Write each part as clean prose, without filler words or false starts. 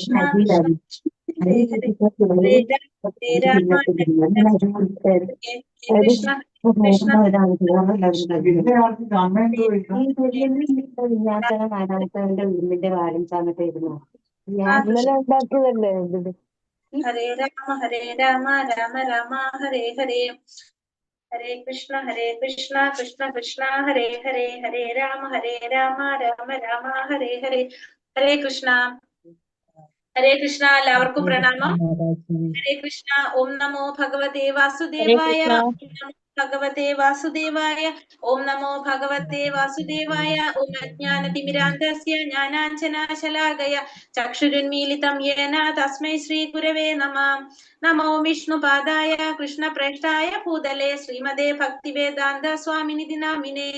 Krishna, Hare Hare, Hare Rama, Hare Krishna, Krishna, വീടിന്റെ കാര്യം സമയത്തായിരുന്നു Hare Rama, Rama Rama, Hare Hare. Hare Krishna, Krishna Krishna, Hare Hare, Hare Rama, Rama Rama, Hare Hare. Hare Krishna. Hare Krishna, എല്ലാവർക്കും പ്രണാമം. ഹരേ കൃഷ്ണ. ഓം നമോ ഭഗവതേ വാസുദേവായ. ഭഗവതേ വാസുദേവായ. ഓം നമോ ഭഗവതേ വാസുദേവായ. ഓം അജ്ഞാനതിമിരാന്തസ്യ ജ്ഞാനാഞ്ജനാശലാകയ ചക്ഷുരുന്മീലിതം യേന തസ്മൈ ശ്രീ ഗുരവേ നമഃ. നമോ വിഷ്ണുപാദായ കൃഷ്ണപ്രേഷ്ഠായ ഭൂതലേ ശ്രീമതേ ഭക്തിവേദാന്ത സ്വാമിനിധി നാമിനേ.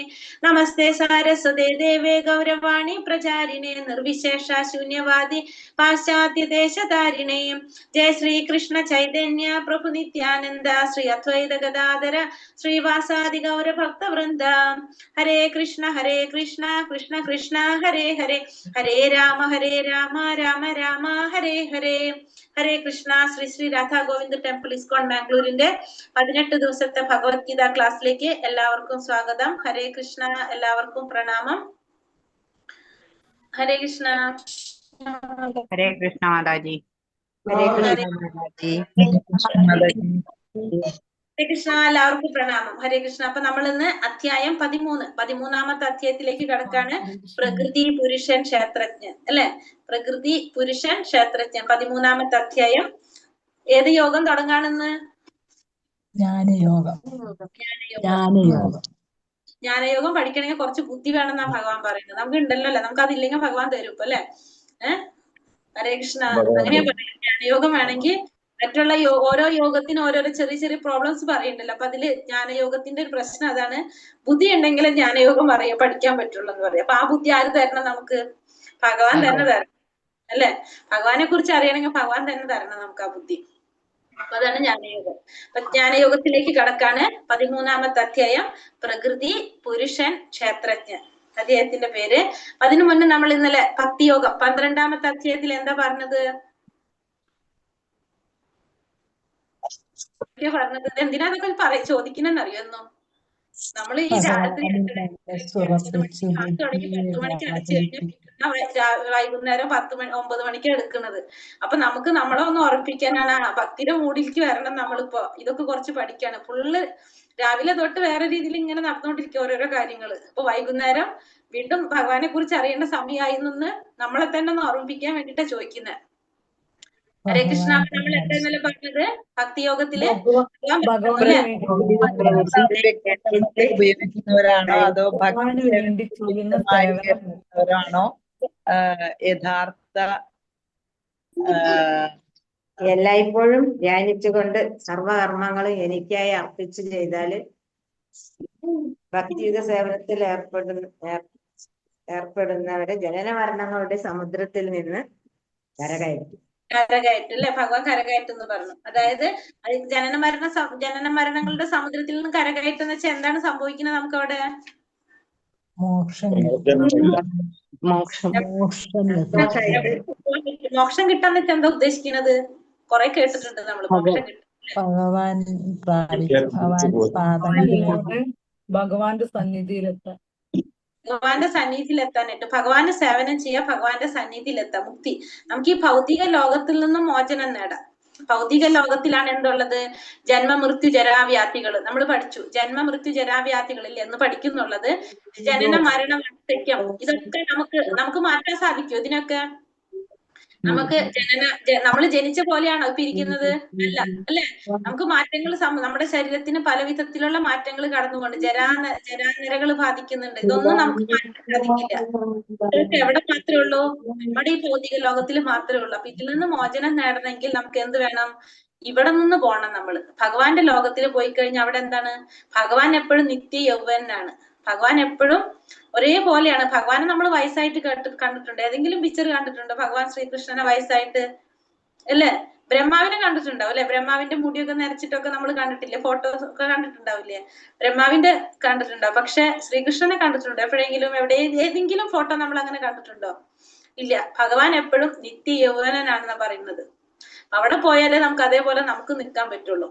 നമസ്തേ സാരസ്വതേ ദേവേ ഗൗരവാണി പ്രചാരിണേ നിർവിശേഷ ശൂന്യവാദി പാശ്ചാത്യദേശധാരിണേ. ജയ ശ്രീകൃഷ്ണ ചൈതന്യ പ്രഭു നിത്യാനന്ദ ശ്രീ അദ്വൈത ഗദാധര ശ്രീവാസാദി ഗൗരഭക്തവൃന്ദ. ഹരേ കൃഷ്ണ കൃഷ്ണ കൃഷ്ണ ഹരേ ഹരേ, ഹരേ രാമ രാമ രാമ ഹരേ ഹരേ. ഹരേ കൃഷ്ണ. ശ്രീ ശ്രീ രാധാ ഗോവിന്ദ് ടെമ്പിൾ ഇസ്കോൺ ബാംഗ്ലൂരിന്റെ 18 ദിവസത്തെ ഭഗവത്ഗീത ക്ലാസ്സിലേക്ക് എല്ലാവർക്കും സ്വാഗതം. ഹരേ കൃഷ്ണ. എല്ലാവർക്കും പ്രണാമം. ഹരേ കൃഷ്ണ. ഹരേ കൃഷ്ണ മാതാജി. ഹരേ കൃഷ്ണ. എല്ലാവർക്കും പ്രണാമം. ഹരേ കൃഷ്ണ. അപ്പൊ നമ്മൾ ഇന്ന് അധ്യായം 13 അധ്യായത്തിലേക്ക് കടക്കാണ്. പ്രകൃതി പുരുഷൻ ക്ഷേത്രജ്ഞൻ അല്ലെ. പ്രകൃതി പുരുഷൻ ക്ഷേത്രജ്ഞൻ 13 അധ്യായം. ഏത് യോഗം തുടങ്ങാണെന്ന്? ജ്ഞാനയോഗം പഠിക്കണമെങ്കിൽ കുറച്ച് ബുദ്ധി വേണമെന്നാ ഭഗവാൻ പറയുന്നത്. നമുക്ക് ഉണ്ടല്ലോ അല്ലെ, നമുക്ക് അതില്ലെങ്കിൽ ഭഗവാൻ തരും ഇപ്പൊ അല്ലെ. ഹരേ കൃഷ്ണ. അങ്ങനെയാ പറയുന്നത്. ജ്ഞാനയോഗം വേണമെങ്കിൽ മറ്റുള്ള ഓരോ യോഗത്തിന് ഓരോരോ ചെറിയ ചെറിയ പ്രോബ്ലംസ് പറയുന്നുണ്ടല്ലോ. അപ്പൊ അതില് ജ്ഞാനയോഗത്തിന്റെ ഒരു പ്രശ്നം അതാണ്, ബുദ്ധി ഉണ്ടെങ്കിൽ ജ്ഞാനയോഗം പഠിക്കാൻ പറ്റുള്ളൂ എന്ന് പറയും. അപ്പൊ ആ ബുദ്ധി ആര് തരണം? നമുക്ക് ഭഗവാൻ തന്നെ തരണം അല്ലെ. ഭഗവാനെ കുറിച്ച് അറിയണമെങ്കിൽ ഭഗവാൻ തന്നെ തരണം നമുക്ക് ആ ബുദ്ധി. അപ്പൊ അതാണ് ജ്ഞാനയോഗം. അപ്പൊ ജ്ഞാനയോഗത്തിലേക്ക് കടക്കാണ്. 13 അധ്യായം പ്രകൃതി പുരുഷൻ ക്ഷേത്രജ്ഞൻ അദ്ദേഹത്തിന്റെ പേര്. അതിനു മുന്നേ നമ്മൾ ഇന്നലെ ഭക്തിയോഗം 12 അധ്യായത്തിൽ എന്താ പറഞ്ഞത്? പറഞ്ഞത് എന്തിനാ അതൊക്കെ ചോദിക്കണെന്നറിയുന്നു. നമ്മൾ ഈ രാത്രി 10 മണിക്ക് അടച്ചു കഴിഞ്ഞാൽ വൈകുന്നേരം 9 മണിക്ക് എടുക്കുന്നത്. അപ്പൊ നമുക്ക് നമ്മളെ ഒന്ന് ഉറപ്പിക്കാനാണ്, ഭക്തിയുടെ മൂഡിലേക്ക് വരണം. നമ്മളിപ്പോ ഇതൊക്കെ കുറച്ച് പഠിക്കാണ്. ഫുള്ള് രാവിലെ തൊട്ട് വേറെ രീതിയിൽ ഇങ്ങനെ നടന്നുകൊണ്ടിരിക്കുക ഓരോരോ കാര്യങ്ങള്. അപ്പൊ വൈകുന്നേരം വീണ്ടും ഭഗവാനെ കുറിച്ച് അറിയേണ്ട സമയമായി നിന്ന് നമ്മളെ തന്നെ ഒന്ന് ഓർമ്മിപ്പിക്കാൻ വേണ്ടിട്ടാ ചോദിക്കുന്നത്. ഹരേ കൃഷ്ണ. നമ്മൾ എന്താ പറഞ്ഞത്? ഭക്തിയോഗത്തില് ഉപയോഗിക്കുന്നവരാണോ അതോ ഭക്തിവരാണോ യഥാർത്ഥ എല്ലായ്പ്പോഴും ധ്യാനിച്ചുകൊണ്ട് സർവകർമ്മങ്ങളും എനിക്കായി അർപ്പിച്ചു ചെയ്താല് ഭക്തിയുഗ സേവനത്തിൽ ഏർപ്പെടുന്നവരെ ജനന മരണങ്ങളുടെ സമുദ്രത്തിൽ നിന്ന് കരകയറ്റും. അല്ലെ. ഭഗവാൻ കരകയറ്റെന്ന് പറഞ്ഞു. അതായത് ജനന മരണങ്ങളുടെ സമുദ്രത്തിൽ നിന്ന് കരകയറ്റെന്ന് വെച്ചാൽ എന്താണ് സംഭവിക്കുന്നത്? നമുക്ക് അവിടെ മോക്ഷം കിട്ടാന്ന് വെച്ചാൽ എന്താ ഉദ്ദേശിക്കുന്നത്? കുറെ കേട്ടിട്ടുണ്ട് നമ്മള്. മോക്ഷം കിട്ടും ഭഗവാന്റെ സന്നിധിയിലെത്താൻ. ഭഗവാന്റെ സന്നിധിയിലെത്താനായിട്ട് ഭഗവാന്റെ സേവനം ചെയ്യാൻ, ഭഗവാന്റെ സന്നിധിയിലെത്താം. മുക്തി. നമുക്ക് ഈ ഭൗതിക ലോകത്തിൽ നിന്നും മോചനം നേടാം. ഭൗതിക ലോകത്തിലാണ് എന്തുള്ളത്? ജന്മമൃത്യു ജരാവ്യാധികൾ നമ്മൾ പഠിച്ചു. ജന്മമൃത്യു ജരാവ്യാധികളിൽ എന്ന് പഠിക്കുന്നുള്ളത് ജനന മരണ വാർദ്ധക്യം. ഇതൊക്കെ നമുക്ക് മാറ്റാൻ സാധിക്കും. ഇതിനൊക്കെ നമുക്ക് നമ്മൾ ജനിച്ച പോലെയാണോ ഇപ്പൊ ഇരിക്കുന്നത്? അല്ല അല്ലെ. നമുക്ക് മാറ്റങ്ങൾ നമ്മുടെ ശരീരത്തിന് പല വിധത്തിലുള്ള മാറ്റങ്ങൾ കടന്നുകൊണ്ട് ജരാനരകൾ ബാധിക്കുന്നുണ്ട്. ഇതൊന്നും നമുക്ക് മാറ്റാൻ സാധിക്കില്ല. ഇതൊക്കെ എവിടെ മാത്രമേ ഉള്ളൂ? നമ്മുടെ ഈ ഭൗതിക ലോകത്തിൽ മാത്രമേ ഉള്ളൂ. അപ്പൊ ഇതിൽ നിന്ന് മോചനം നേടണമെങ്കിൽ നമുക്ക് എന്ത് വേണം? ഇവിടെ നിന്ന് പോകണം. നമ്മള് ഭഗവാന്റെ ലോകത്തിൽ പോയി കഴിഞ്ഞാൽ അവിടെ എന്താണ്? ഭഗവാൻ എപ്പോഴും നിത്യ യൗവനാണ്. ഭഗവാൻ എപ്പോഴും ഒരേപോലെയാണ്. ഭഗവാനെ നമ്മൾ വയസ്സായിട്ട് കണ്ടിട്ടുണ്ട്? ഏതെങ്കിലും പിക്ചർ കണ്ടിട്ടുണ്ടോ ഭഗവാൻ ശ്രീകൃഷ്ണനെ വയസ്സായിട്ട്? അല്ലേ. ബ്രഹ്മാവിനെ കണ്ടിട്ടുണ്ടാവും അല്ലെ. ബ്രഹ്മാവിന്റെ മുടിയൊക്കെ നരച്ചിട്ടൊക്കെ നമ്മൾ കണ്ടിട്ടില്ലേ? ഫോട്ടോസ് ഒക്കെ കണ്ടിട്ടുണ്ടാവില്ലേ? ബ്രഹ്മാവിന്റെ കണ്ടിട്ടുണ്ടോ? പക്ഷെ ശ്രീകൃഷ്ണനെ കണ്ടിട്ടുണ്ടോ എപ്പോഴെങ്കിലും? ഏതെങ്കിലും ഫോട്ടോ നമ്മൾ അങ്ങനെ കണ്ടിട്ടുണ്ടോ? ഇല്ല. ഭഗവാൻ എപ്പോഴും നിത്യ യൗവനനാണെന്നാ പറയുന്നത്. അവിടെ പോയാലേ നമുക്ക് അതേപോലെ നമുക്ക് നിൽക്കാൻ പറ്റുള്ളൂ.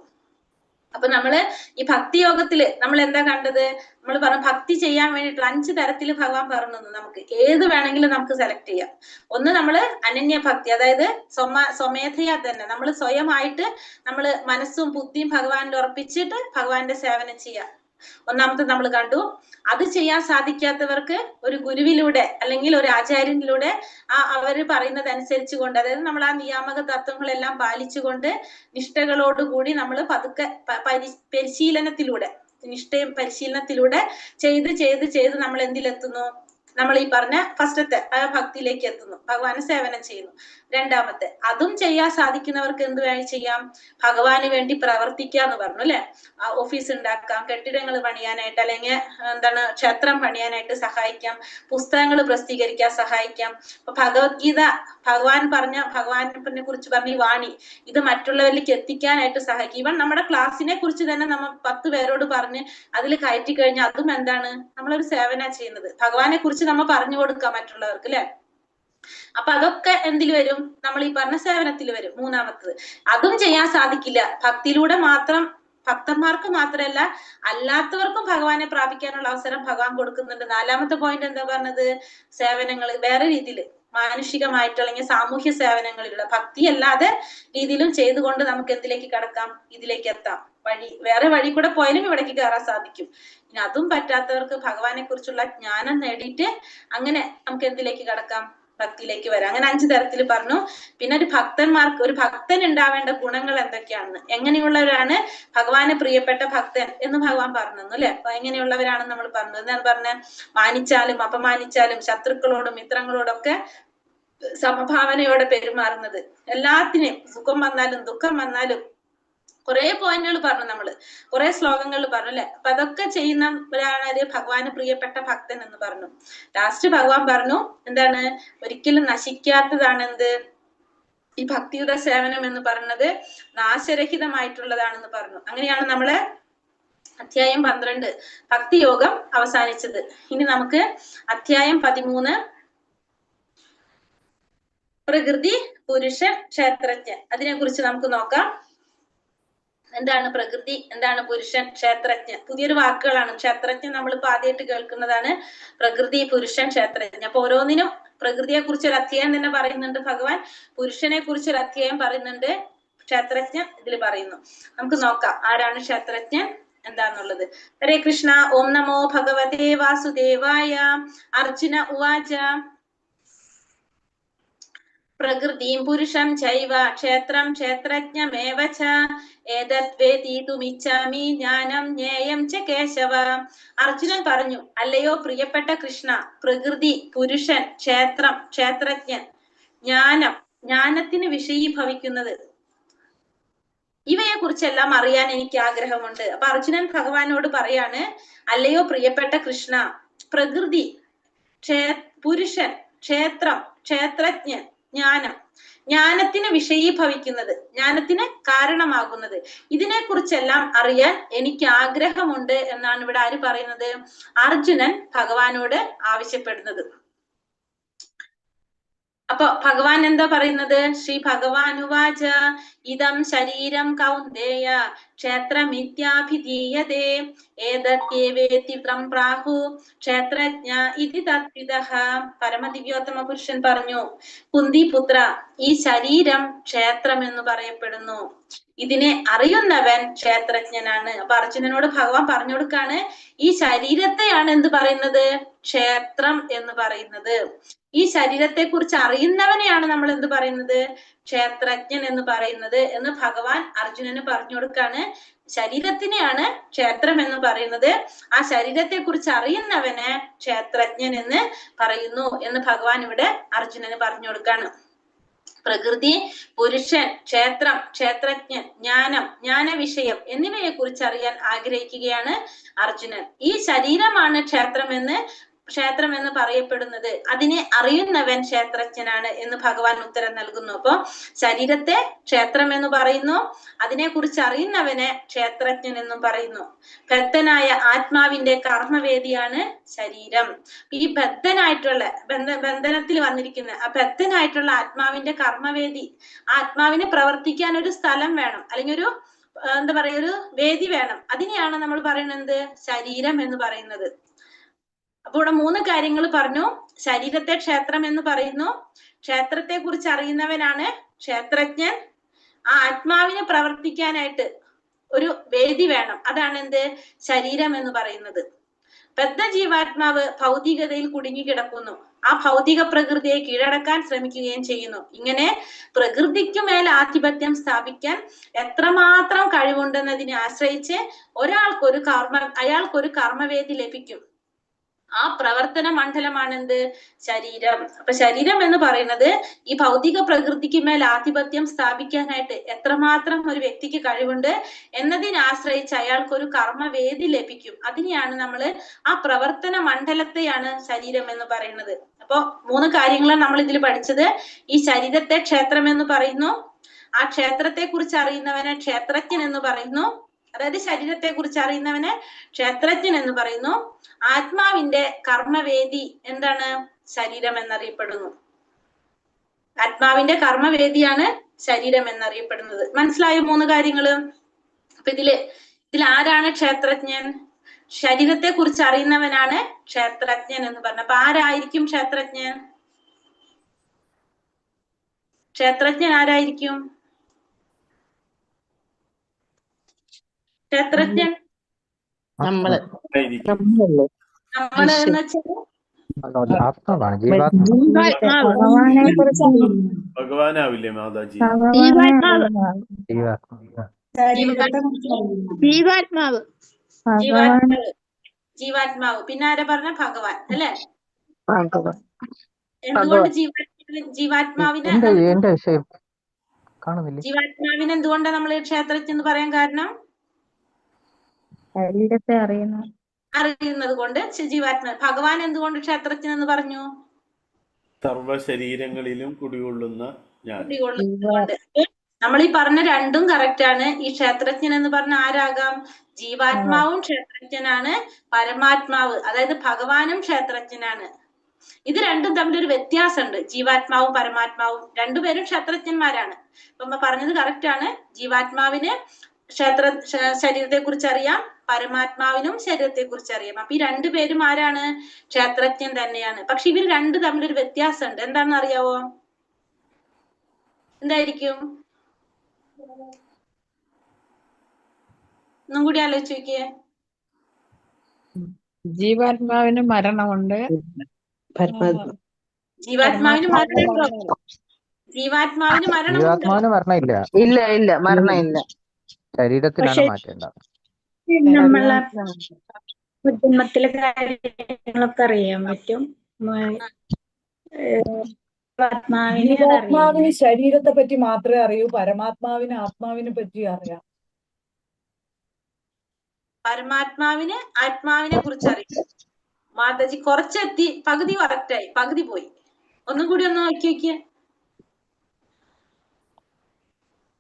അപ്പൊ നമ്മള് ഈ ഭക്തി യോഗത്തില് നമ്മൾ എന്താ കണ്ടത്? നമ്മൾ പറഞ്ഞു ഭക്തി ചെയ്യാൻ വേണ്ടിയിട്ട് 5 തരത്തിൽ ഭഗവാൻ പറഞ്ഞു തന്നു. നമുക്ക് ഏത് വേണമെങ്കിലും നമുക്ക് സെലക്ട് ചെയ്യാം. ഒന്ന് നമ്മള് അനന്യ ഭക്തി, അതായത് സ്വമേധയാ തന്നെ നമ്മൾ സ്വയമായിട്ട് നമ്മള് മനസ്സും ബുദ്ധിയും ഭഗവാനിൽ ഉറപ്പിച്ചിട്ട് ഭഗവാന്റെ സേവനം ചെയ്യാം. ഒന്നാമത്തെ നമ്മൾ കണ്ടു. അത് ചെയ്യാൻ സാധിക്കാത്തവർക്ക് ഒരു ഗുരുവിലൂടെ അല്ലെങ്കിൽ ഒരു ആചാര്യനിലൂടെ അവര് പറയുന്നത് അനുസരിച്ച് കൊണ്ട്, അതായത് നമ്മൾ ആ നിയാമക തത്വങ്ങളെല്ലാം പാലിച്ചുകൊണ്ട് നിഷ്ഠകളോടുകൂടി നമ്മൾ പതുക്കെ പരിശീലനത്തിലൂടെ, നിഷ്ഠയും പരിശീലനത്തിലൂടെ ചെയ്ത് നമ്മൾ എന്തിലെത്തുന്നു? നമ്മൾ ഈ പറഞ്ഞ ഫസ്റ്റത്തെ ഭക്തിയിലേക്ക് എത്തുന്നു, ഭഗവാന് സേവനം ചെയ്യുന്നു. രണ്ടാമത്തെ, അതും ചെയ്യാൻ സാധിക്കുന്നവർക്ക് എന്ത് വേണം ചെയ്യാം? ഭഗവാന് വേണ്ടി പ്രവർത്തിക്കാന്ന് പറഞ്ഞു അല്ലെ. ഓഫീസ് ഉണ്ടാക്കാം, കെട്ടിടങ്ങൾ പണിയാനായിട്ട്, അല്ലെങ്കിൽ എന്താണ് ക്ഷേത്രം പണിയാനായിട്ട് സഹായിക്കാം, പുസ്തകങ്ങൾ പ്രസിദ്ധീകരിക്കാൻ സഹായിക്കാം. അപ്പൊ ഭഗവത്ഗീത ഭഗവാനെ കുറിച്ച് പറഞ്ഞ ഈ വാണി, ഇത് മറ്റുള്ളവരിലേക്ക് എത്തിക്കാനായിട്ട് സഹായിക്കും. ഇവൻ നമ്മുടെ ക്ലാസ്സിനെ കുറിച്ച് തന്നെ നമ്മൾ 10 പേരോട് പറഞ്ഞ് അതിൽ കയറ്റി കഴിഞ്ഞാൽ അതും എന്താണ്? നമ്മളൊരു സേവന ചെയ്യുന്നത്. ഭഗവാനെ കുറിച്ച് നമ്മൾ പറഞ്ഞു കൊടുക്കാം മറ്റുള്ളവർക്ക് അല്ലെ. അപ്പൊ അതൊക്കെ എന്തിൽ വരും? നമ്മൾ ഈ പറഞ്ഞ സേവനത്തിൽ വരും. മൂന്നാമത്തത്, അതും ചെയ്യാൻ സാധിക്കില്ല, ഭക്തിയിലൂടെ മാത്രം, ഭക്തന്മാർക്ക് മാത്രമല്ല അല്ലാത്തവർക്കും ഭഗവാനെ പ്രാപിക്കാനുള്ള അവസരം ഭഗവാൻ കൊടുക്കുന്നുണ്ട്. 4ാമത്തെ പോയിന്റ് എന്താ പറഞ്ഞത്? സേവനങ്ങൾ വേറെ രീതിയിൽ, മാനുഷികമായിട്ട് അല്ലെങ്കിൽ സാമൂഹ്യ സേവനങ്ങളിലുള്ള ഭക്തി അല്ലാതെ രീതിയിലും ചെയ്തുകൊണ്ട് നമുക്ക് എന്തിലേക്ക് കടക്കാം? ഇതിലേക്ക് എത്താം. വേറെ വഴി കൂടെ പോയാലും ഇവിടേക്ക് കയറാൻ സാധിക്കും. ഇനി അതും പറ്റാത്തവർക്ക് ഭഗവാനെ കുറിച്ചുള്ള ജ്ഞാനം നേടിയിട്ട് അങ്ങനെ നമുക്ക് എന്തിലേക്ക് കടക്കാം? ഭക്തിയിലേക്ക് വരാം. അങ്ങനെ 5 തരത്തിൽ പറഞ്ഞു. പിന്നെ ഒരു ഭക്തൻ ഉണ്ടാവേണ്ട ഗുണങ്ങൾ എന്തൊക്കെയാണെന്ന്, എങ്ങനെയുള്ളവരാണ് ഭഗവാന് പ്രിയപ്പെട്ട ഭക്തൻ എന്ന് ഭഗവാൻ പറഞ്ഞു അല്ലെ. അപ്പൊ എങ്ങനെയുള്ളവരാണെന്ന് നമ്മൾ പറഞ്ഞു. എന്താണ് പറഞ്ഞ? മാനിച്ചാലും അപമാനിച്ചാലും ശത്രുക്കളോടും മിത്രങ്ങളോടൊക്കെ സമഭാവനയോടെ പെരുമാറുന്നത്, എല്ലാത്തിനെയും സുഖം വന്നാലും ദുഃഖം വന്നാലും കുറെ പോയിന്റുകൾ പറഞ്ഞു, നമ്മള് കുറെ ശ്ലോകങ്ങൾ പറഞ്ഞു അല്ലെ. അപ്പൊ അതൊക്കെ ചെയ്യുന്നവരാണ് ഒരു ഭഗവാന് പ്രിയപ്പെട്ട ഭക്തൻ എന്ന് പറഞ്ഞു. ലാസ്റ്റ് ഭഗവാൻ പറഞ്ഞു എന്താണ്? ഒരിക്കലും നശിക്കാത്തതാണ് എന്ത്? ഈ ഭക്തിയുടെ സേവനം എന്ന് പറയുന്നത് നാശരഹിതമായിട്ടുള്ളതാണെന്ന് പറഞ്ഞു. അങ്ങനെയാണ് നമ്മള് അധ്യായം 12 ഭക്തിയോഗം അവസാനിച്ചത്. ഇനി നമുക്ക് അധ്യായം 13 പ്രകൃതി, പുരുഷൻ, ക്ഷേത്രജ്ഞൻ, അതിനെ കുറിച്ച് നമുക്ക് നോക്കാം. എന്താണ് പ്രകൃതി, എന്താണ് പുരുഷൻ, ക്ഷേത്രജ്ഞൻ? പുതിയൊരു വാക്കുകളാണ്. ക്ഷേത്രജ്ഞൻ നമ്മളിപ്പോ ആദ്യമായിട്ട് കേൾക്കുന്നതാണ്. പ്രകൃതി, പുരുഷൻ, ക്ഷേത്രജ്ഞൻ. അപ്പൊ ഓരോന്നിനും പ്രകൃതിയെ കുറിച്ച് ഒരു അധ്യായം തന്നെ പറയുന്നുണ്ട് ഭഗവാൻ, പുരുഷനെ കുറിച്ച് ഒരു അധ്യായം പറയുന്നുണ്ട്, ക്ഷേത്രജ്ഞൻ ഇതിൽ പറയുന്നു. നമുക്ക് നോക്കാം ആരാണ് ക്ഷേത്രജ്ഞൻ എന്താന്നുള്ളത്. ഹരേ കൃഷ്ണ. ഓം നമോ ഭഗവതേ വാസുദേവായ. അർജുന ഉവാച പ്രകൃതിം പുരുഷം ചൈവ ക്ഷേത്രം ക്ഷേത്രജ്ഞമേവ ച ഏതദ്വേദിതുമിച്ഛാമി ജ്ഞാനം ജ്ഞേയം ച കേശവ. അർജുനൻ പറഞ്ഞു, അല്ലയോ പ്രിയപ്പെട്ട കൃഷ്ണ, പ്രകൃതി, പുരുഷൻ, ക്ഷേത്രം, ക്ഷേത്രജ്ഞൻ, ജ്ഞാനം, ജ്ഞാനത്തിന് വിഷയീഭവിക്കുന്നത്, ഇവയെ കുറിച്ചെല്ലാം അറിയാൻ എനിക്ക് ആഗ്രഹമുണ്ട്. അപ്പൊ അർജുനൻ ഭഗവാനോട് പറയാണ്, അല്ലയോ പ്രിയപ്പെട്ട കൃഷ്ണ, പ്രകൃതി, പുരുഷൻ, ക്ഷേത്രം, ക്ഷേത്രജ്ഞൻ, ജ്ഞാനം, ജ്ഞാനത്തിന് വിഷയീഭവിക്കുന്നത്, ജ്ഞാനത്തിന് കാരണമാകുന്നത്, ഇതിനെ കുറിച്ചെല്ലാം അറിയാൻ എനിക്ക് ആഗ്രഹമുണ്ട് എന്നാണ് ഇവിടെ ആര് പറയുന്നത്? അർജുനൻ ഭഗവാനോട് ആവശ്യപ്പെടുന്നത്. അപ്പൊ ഭഗവാൻ എന്താ പറയുന്നത്? ശ്രീ ഭഗവാനുവാച ഇദം ശരീരം കൗന്ദേയ ക്ഷേത്രമിത്യാഭിധീയതേ ഏതത്യേവേതി ത്വം പ്രാഹു ക്ഷേത്രജ്ഞ ഇതി തത്വിദഃ. പരമദിവ്യോത്തമ പുരുഷൻ പറഞ്ഞു, കുന്തിപുത്ര, ഈ ശരീരം ക്ഷേത്രം എന്ന് പറയപ്പെടുന്നു, ഇതിനെ അറിയുന്നവൻ ക്ഷേത്രജ്ഞനാണ്. അപ്പൊ അർജുനനോട് ഭഗവാൻ പറഞ്ഞു കൊടുക്കാണ്, ഈ ശരീരത്തെയാണ് എന്ത് പറയുന്നത്? ക്ഷേത്രം എന്ന് പറയുന്നത്. ഈ ശരീരത്തെ കുറിച്ച് അറിയുന്നവനെയാണ് നമ്മൾ എന്ത് പറയുന്നത്? ക്ഷേത്രജ്ഞൻ എന്ന് പറയുന്നത് എന്ന് ഭഗവാൻ അർജുനന് പറഞ്ഞു കൊടുക്കാണ്. ശരീരത്തിനെയാണ് ക്ഷേത്രം എന്ന് പറയുന്നത്, ആ ശരീരത്തെ കുറിച്ച് അറിയുന്നവനെ ക്ഷേത്രജ്ഞൻ എന്ന് പറയുന്നു എന്ന് ഭഗവാൻ ഇവിടെ അർജുനന് പറഞ്ഞു കൊടുക്കാണ്. പ്രകൃതി, പുരുഷൻ, ക്ഷേത്രം, ക്ഷേത്രജ്ഞൻ, ജ്ഞാനം, ജ്ഞാന വിഷയം എന്നിവയെ കുറിച്ച് അറിയാൻ ആഗ്രഹിക്കുകയാണ് അർജുനൻ. ഈ ശരീരമാണ് ക്ഷേത്രം എന്ന് ക്ഷേത്രം എന്ന് പറയപ്പെടുന്നത്? അതിനെ അറിയുന്നവൻ ക്ഷേത്രജ്ഞനാണ് എന്ന് ഭഗവാൻ ഉത്തരം നൽകുന്നു. അപ്പൊ ശരീരത്തെ ക്ഷേത്രം എന്ന് പറയുന്നു, അതിനെ കുറിച്ച് അറിയുന്നവനെ ക്ഷേത്രജ്ഞൻ എന്നും പറയുന്നു. ബദ്ധനായ ആത്മാവിന്റെ കർമ്മവേദിയാണ് ശരീരം. ഈ ബദ്ധനായിട്ടുള്ള ബന്ധനത്തിൽ വന്നിരിക്കുന്ന ആ ബദ്ധനായിട്ടുള്ള ആത്മാവിന്റെ കർമ്മവേദി, ആ ആത്മാവിന് പ്രവർത്തിക്കാൻ ഒരു സ്ഥലം വേണം, അല്ലെങ്കിൽ ഒരു എന്താ പറയാ, ഒരു വേദി വേണം. അതിനെയാണ് നമ്മൾ പറയുന്നത് ശരീരം എന്ന് പറയുന്നത്. അപ്പൊ ഇവിടെ 3 കാര്യങ്ങൾ പറഞ്ഞു. ശരീരത്തെ ക്ഷേത്രം എന്ന് പറയുന്നു, ക്ഷേത്രത്തെ കുറിച്ച് അറിയുന്നവനാണ് ക്ഷേത്രജ്ഞൻ, ആ ആത്മാവിനെ പ്രവർത്തിക്കാനായിട്ട് ഒരു വേദി വേണം, അതാണ് എന്ത് ശരീരം എന്ന് പറയുന്നത്. ബദ്ധ ജീവാത്മാവ് ഭൗതികതയിൽ കുടുങ്ങിക്കിടക്കുന്നു, ആ ഭൗതിക പ്രകൃതിയെ കീഴടക്കാൻ ശ്രമിക്കുകയും ചെയ്യുന്നു. ഇങ്ങനെ പ്രകൃതിക്കുമേൽ ആധിപത്യം സ്ഥാപിക്കാൻ എത്രമാത്രം കഴിവുണ്ടെന്നതിനെ ആശ്രയിച്ച് അയാൾക്കൊരു കർമ്മവേദി ലഭിക്കും. ആ പ്രവർത്തന മണ്ഡലമാണ് എന്ത് ശരീരം. അപ്പൊ ശരീരം എന്ന് പറയുന്നത് ഈ ഭൗതിക പ്രകൃതിക്ക് മേൽ ആധിപത്യം സ്ഥാപിക്കാനായിട്ട് എത്രമാത്രം ഒരു വ്യക്തിക്ക് കഴിവുണ്ട് എന്നതിനെ ആശ്രയിച്ച് അയാൾക്കൊരു കർമ്മവേദി ലഭിക്കും. അതിനെയാണ് നമ്മൾ ആ പ്രവർത്തന മണ്ഡലത്തെയാണ് ശരീരം എന്ന് പറയുന്നത്. അപ്പൊ 3 കാര്യങ്ങളാണ് നമ്മൾ ഇതിൽ പഠിച്ചത്. ഈ ശരീരത്തെ ക്ഷേത്രം എന്ന് പറയുന്നു, ആ ക്ഷേത്രത്തെ കുറിച്ച് അറിയുന്നവനെ ക്ഷേത്രജ്ഞൻ എന്ന് പറയുന്നു, അതായത് ശരീരത്തെ കുറിച്ച് അറിയുന്നവനെ ക്ഷേത്രജ്ഞൻ എന്ന് പറയുന്നു. ആത്മാവിന്റെ കർമ്മവേദി എന്താണ് ശരീരം എന്നറിയപ്പെടുന്നു. ആത്മാവിന്റെ കർമ്മവേദിയാണ് ശരീരം എന്നറിയപ്പെടുന്നത്. മനസ്സിലായോ 3 കാര്യങ്ങള്? അപ്പൊ ഇതിൽ ആരാണ് ക്ഷേത്രജ്ഞൻ? ശരീരത്തെ കുറിച്ച് അറിയുന്നവനാണ് ക്ഷേത്രജ്ഞൻ എന്ന് പറഞ്ഞ. അപ്പൊ ആരായിരിക്കും ക്ഷേത്രജ്ഞൻ? ക്ഷേത്രജ്ഞൻ ആരായിരിക്കും? ക്ഷേത്രജ്ഞൻ നമ്മള് നമ്മള് എന്ന് വെച്ചാൽ ഭഗവാനാവില്ലേ മാതാജി? ജീവാത്മാവ്. പിന്നെ ആരാ പറഞ്ഞ? ഭഗവാൻ അല്ലെ? എന്തുകൊണ്ട് ജീവാത്മാവിനെ എന്തുകൊണ്ടാണ് നമ്മൾ ക്ഷേത്രജ്ഞൻ എന്ന് പറയാൻ കാരണം? ശരീരത്തെ അറിയുന്നത് കൊണ്ട് ജീവാത്മാ. ഭഗവാൻ എന്തുകൊണ്ട് ക്ഷേത്രജ്ഞൻ എന്ന് പറഞ്ഞു? സർവ ശരീരങ്ങളിലും കുടികൊള്ളുന്ന ഞാൻ. നമ്മൾ ഈ പറഞ്ഞ രണ്ടും കറക്റ്റ് ആണ്. ഈ ക്ഷേത്രജ്ഞൻ എന്ന് പറഞ്ഞ ആരാകാം? ജീവാത്മാവും ക്ഷേത്രജ്ഞനാണ്, പരമാത്മാവ് അതായത് ഭഗവാനും ക്ഷേത്രജ്ഞനാണ്. ഇത് രണ്ടും തമ്മിലൊരു വ്യത്യാസമുണ്ട്. ജീവാത്മാവും പരമാത്മാവും രണ്ടുപേരും ക്ഷേത്രജ്ഞന്മാരാണ്. അപ്പൊ പറഞ്ഞത് കറക്റ്റ് ആണ്. ജീവാത്മാവിന് ശരീരത്തെ കുറിച്ച് അറിയാം, പരമാത്മാവിനും ശരീരത്തെ കുറിച്ച് അറിയാം. അപ്പൊ ഈ 2 പേരും ആരാണ്? ക്ഷേത്രജ്ഞൻ തന്നെയാണ്. പക്ഷെ ഇവർ രണ്ടു തമ്മിലൊരു വ്യത്യാസമുണ്ട്. എന്താണെന്ന് അറിയാവോ? എന്തായിരിക്കും? ഒന്നും കൂടി ആലോചിച്ച് നോക്കിയേ. ജീവാത്മാവിന് മരണമുണ്ട്, ജീവാത്മാവിന് മരണമില്ല. ഇല്ല മരണമില്ല. ശരീരത്തിലാണ് മാറ്റേണ്ടത്. നമ്മളെ ബുദ്ധിമത്തിലെ കാര്യങ്ങളൊക്കെ അറിയാൻ പറ്റും. ജീവാത്മാവിന് ശരീരത്തെ പറ്റി മാത്രമേ അറിയൂ, പരമാത്മാവിന് ആത്മാവിനെ പറ്റി അറിയാം. പരമാത്മാവിന് ആത്മാവിനെ കുറിച്ച് അറിയാം. മാതാജി കുറച്ചെത്തി, പകുതി കറക്റ്റായി, പകുതി പോയി. ഒന്നും കൂടി ഒന്ന് നോക്കി നോക്കിയേ.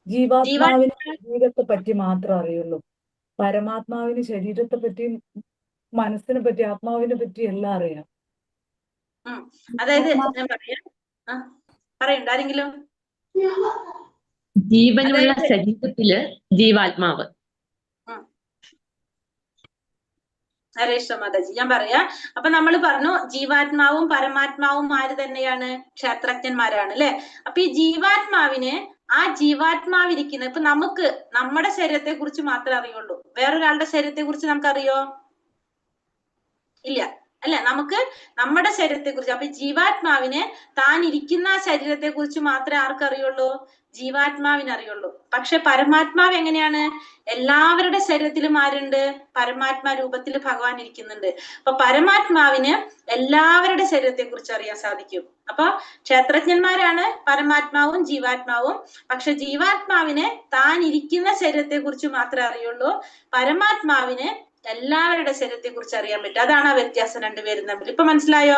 ജീവാത്മാവിന് ശരീരത്തെ പറ്റി മാത്രം അറിയുള്ളൂ, പരമാത്മാവിന് ശരീരത്തെ പറ്റി, മനസ്സിനെ പറ്റി, ആത്മാവിനെ പറ്റി എല്ലാം അറിയാം. അതായത് ഞാൻ പറയാം, പറയണ്ട ആരെങ്കിലും? ജീവനുള്ള ശരീരത്തില് ജീവാത്മാവ്. ഹരേഷ് മാതാജി ഞാൻ പറയാ. അപ്പൊ നമ്മൾ പറഞ്ഞു ജീവാത്മാവും പരമാത്മാവും ആര് തന്നെയാണ്? ക്ഷേത്രജ്ഞന്മാരാണ് അല്ലെ? അപ്പൊ ഈ ജീവാത്മാവിന് ആ ജീവാത്മാവിരിക്കുന്ന, ഇപ്പൊ നമുക്ക് നമ്മുടെ ശരീരത്തെ കുറിച്ച് മാത്രമേ അറിയുള്ളൂ. വേറൊരാളുടെ ശരീരത്തെ കുറിച്ച് നമുക്കറിയോ? ഇല്ല അല്ലെ? നമുക്ക് നമ്മുടെ ശരീരത്തെ കുറിച്ച്. അപ്പൊ ജീവാത്മാവിന് താൻ ഇരിക്കുന്ന ശരീരത്തെ കുറിച്ച് മാത്രമേ ആർക്കറിയുള്ളൂ? ജീവാത്മാവിന് അറിയുള്ളൂ. പക്ഷെ പരമാത്മാവ് എങ്ങനെയാണ്? എല്ലാവരുടെ ശരീരത്തിലും ആരുണ്ട്? പരമാത്മാ രൂപത്തിൽ ഭഗവാൻ ഇരിക്കുന്നുണ്ട്. അപ്പൊ പരമാത്മാവിന് എല്ലാവരുടെ ശരീരത്തെ കുറിച്ച് അറിയാൻ സാധിക്കും. അപ്പൊ ക്ഷേത്രജ്ഞന്മാരാണ് പരമാത്മാവും ജീവാത്മാവും. പക്ഷെ ജീവാത്മാവിന് താൻ ഇരിക്കുന്ന ശരീരത്തെ കുറിച്ച് മാത്രമേ അറിയുള്ളൂ. പരമാത്മാവിന് എല്ലാവരുടെ ശരീരത്തെ കുറിച്ച് അറിയാൻ പറ്റും. അതാണ് ആ വ്യത്യാസം രണ്ടുപേരും തമ്മിൽ. ഇപ്പൊ മനസ്സിലായോ?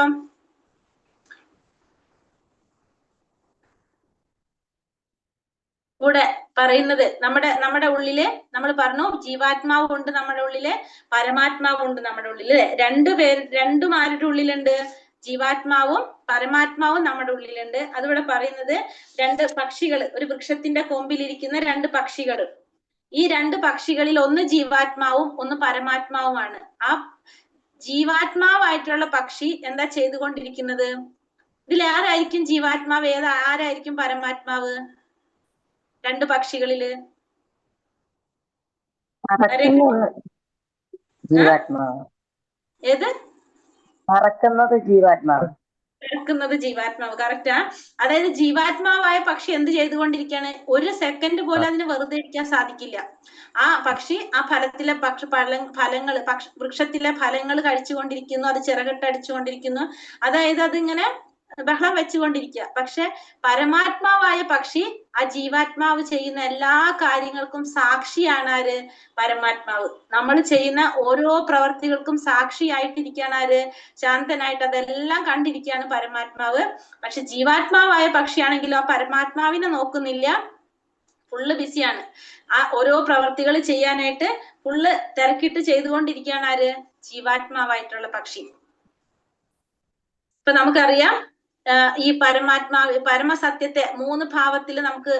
കൂടെ പറയുന്നത് നമ്മുടെ ഉള്ളില് നമ്മൾ പറഞ്ഞു ജീവാത്മാവ് ഉണ്ട് നമ്മുടെ ഉള്ളില്, പരമാത്മാവ് ഉണ്ട് നമ്മുടെ ഉള്ളില്. രണ്ടും ആരുടെ ഉള്ളിലുണ്ട്? ജീവാത്മാവും പരമാത്മാവും നമ്മുടെ ഉള്ളിലുണ്ട്. അതിവിടെ പറയുന്നത് രണ്ട് പക്ഷികൾ, ഒരു വൃക്ഷത്തിന്റെ കൊമ്പിലിരിക്കുന്ന രണ്ട് പക്ഷികൾ. ഈ രണ്ട് പക്ഷികളിൽ ഒന്ന് ജീവാത്മാവും ഒന്ന് പരമാത്മാവുമാണ്. ആ ജീവാത്മാവായിട്ടുള്ള പക്ഷി എന്താ ചെയ്തുകൊണ്ടിരിക്കുന്നത്? ഇതിൽ ആരായിരിക്കും ജീവാത്മാവ്, ആരായിരിക്കും പരമാത്മാവ്? രണ്ട് പക്ഷികളില് ജീവാത്മാവ്. ഏത്? പറക്കുന്നത് ജീവാത്മാവ്. പറക്കുന്നത് ജീവാത്മാവ്. കറക്റ്റാ. അതായത് ജീവാത്മാവായ പക്ഷി എന്ത് ചെയ്തുകൊണ്ടിരിക്കുകയാണ്? ഒരു സെക്കൻഡ് പോലും അതിന് വെറുതെ ഇരിക്കാൻ സാധിക്കില്ല. ആ പക്ഷി ആ ഫലങ്ങൾ വൃക്ഷത്തിലെ ഫലങ്ങൾ കഴിച്ചുകൊണ്ടിരിക്കുന്നു, അത് ചിറകിട്ടടിച്ചുകൊണ്ടിരിക്കുന്നു. അതായത് അതിങ്ങനെ ബഹളം വെച്ചുകൊണ്ടിരിക്കുക. പക്ഷെ പരമാത്മാവായ പക്ഷി ആ ജീവാത്മാവ് ചെയ്യുന്ന എല്ലാ കാര്യങ്ങൾക്കും സാക്ഷിയാണ് ആര്? പരമാത്മാവ്. നമ്മൾ ചെയ്യുന്ന ഓരോ പ്രവർത്തികൾക്കും സാക്ഷിയായിട്ടിരിക്കുകയാണ് ആര്? ശാന്തനായിട്ട് അതെല്ലാം കണ്ടിരിക്കുകയാണ് പരമാത്മാവ്. പക്ഷെ ജീവാത്മാവായ പക്ഷിയാണെങ്കിലോ പരമാത്മാവിനെ നോക്കുന്നില്ല, ഫുള്ള് ബിസിയാണ്. ആ ഓരോ പ്രവർത്തികൾ ചെയ്യാനായിട്ട് ഫുള്ള് തിരക്കിട്ട് ചെയ്തുകൊണ്ടിരിക്കുകയാണ് ആര്? ജീവാത്മാവായിട്ടുള്ള പക്ഷി. ഇപ്പൊ നമുക്കറിയാം ഈ പരമസത്യത്തെ 3 ഭാവത്തിൽ നമുക്ക്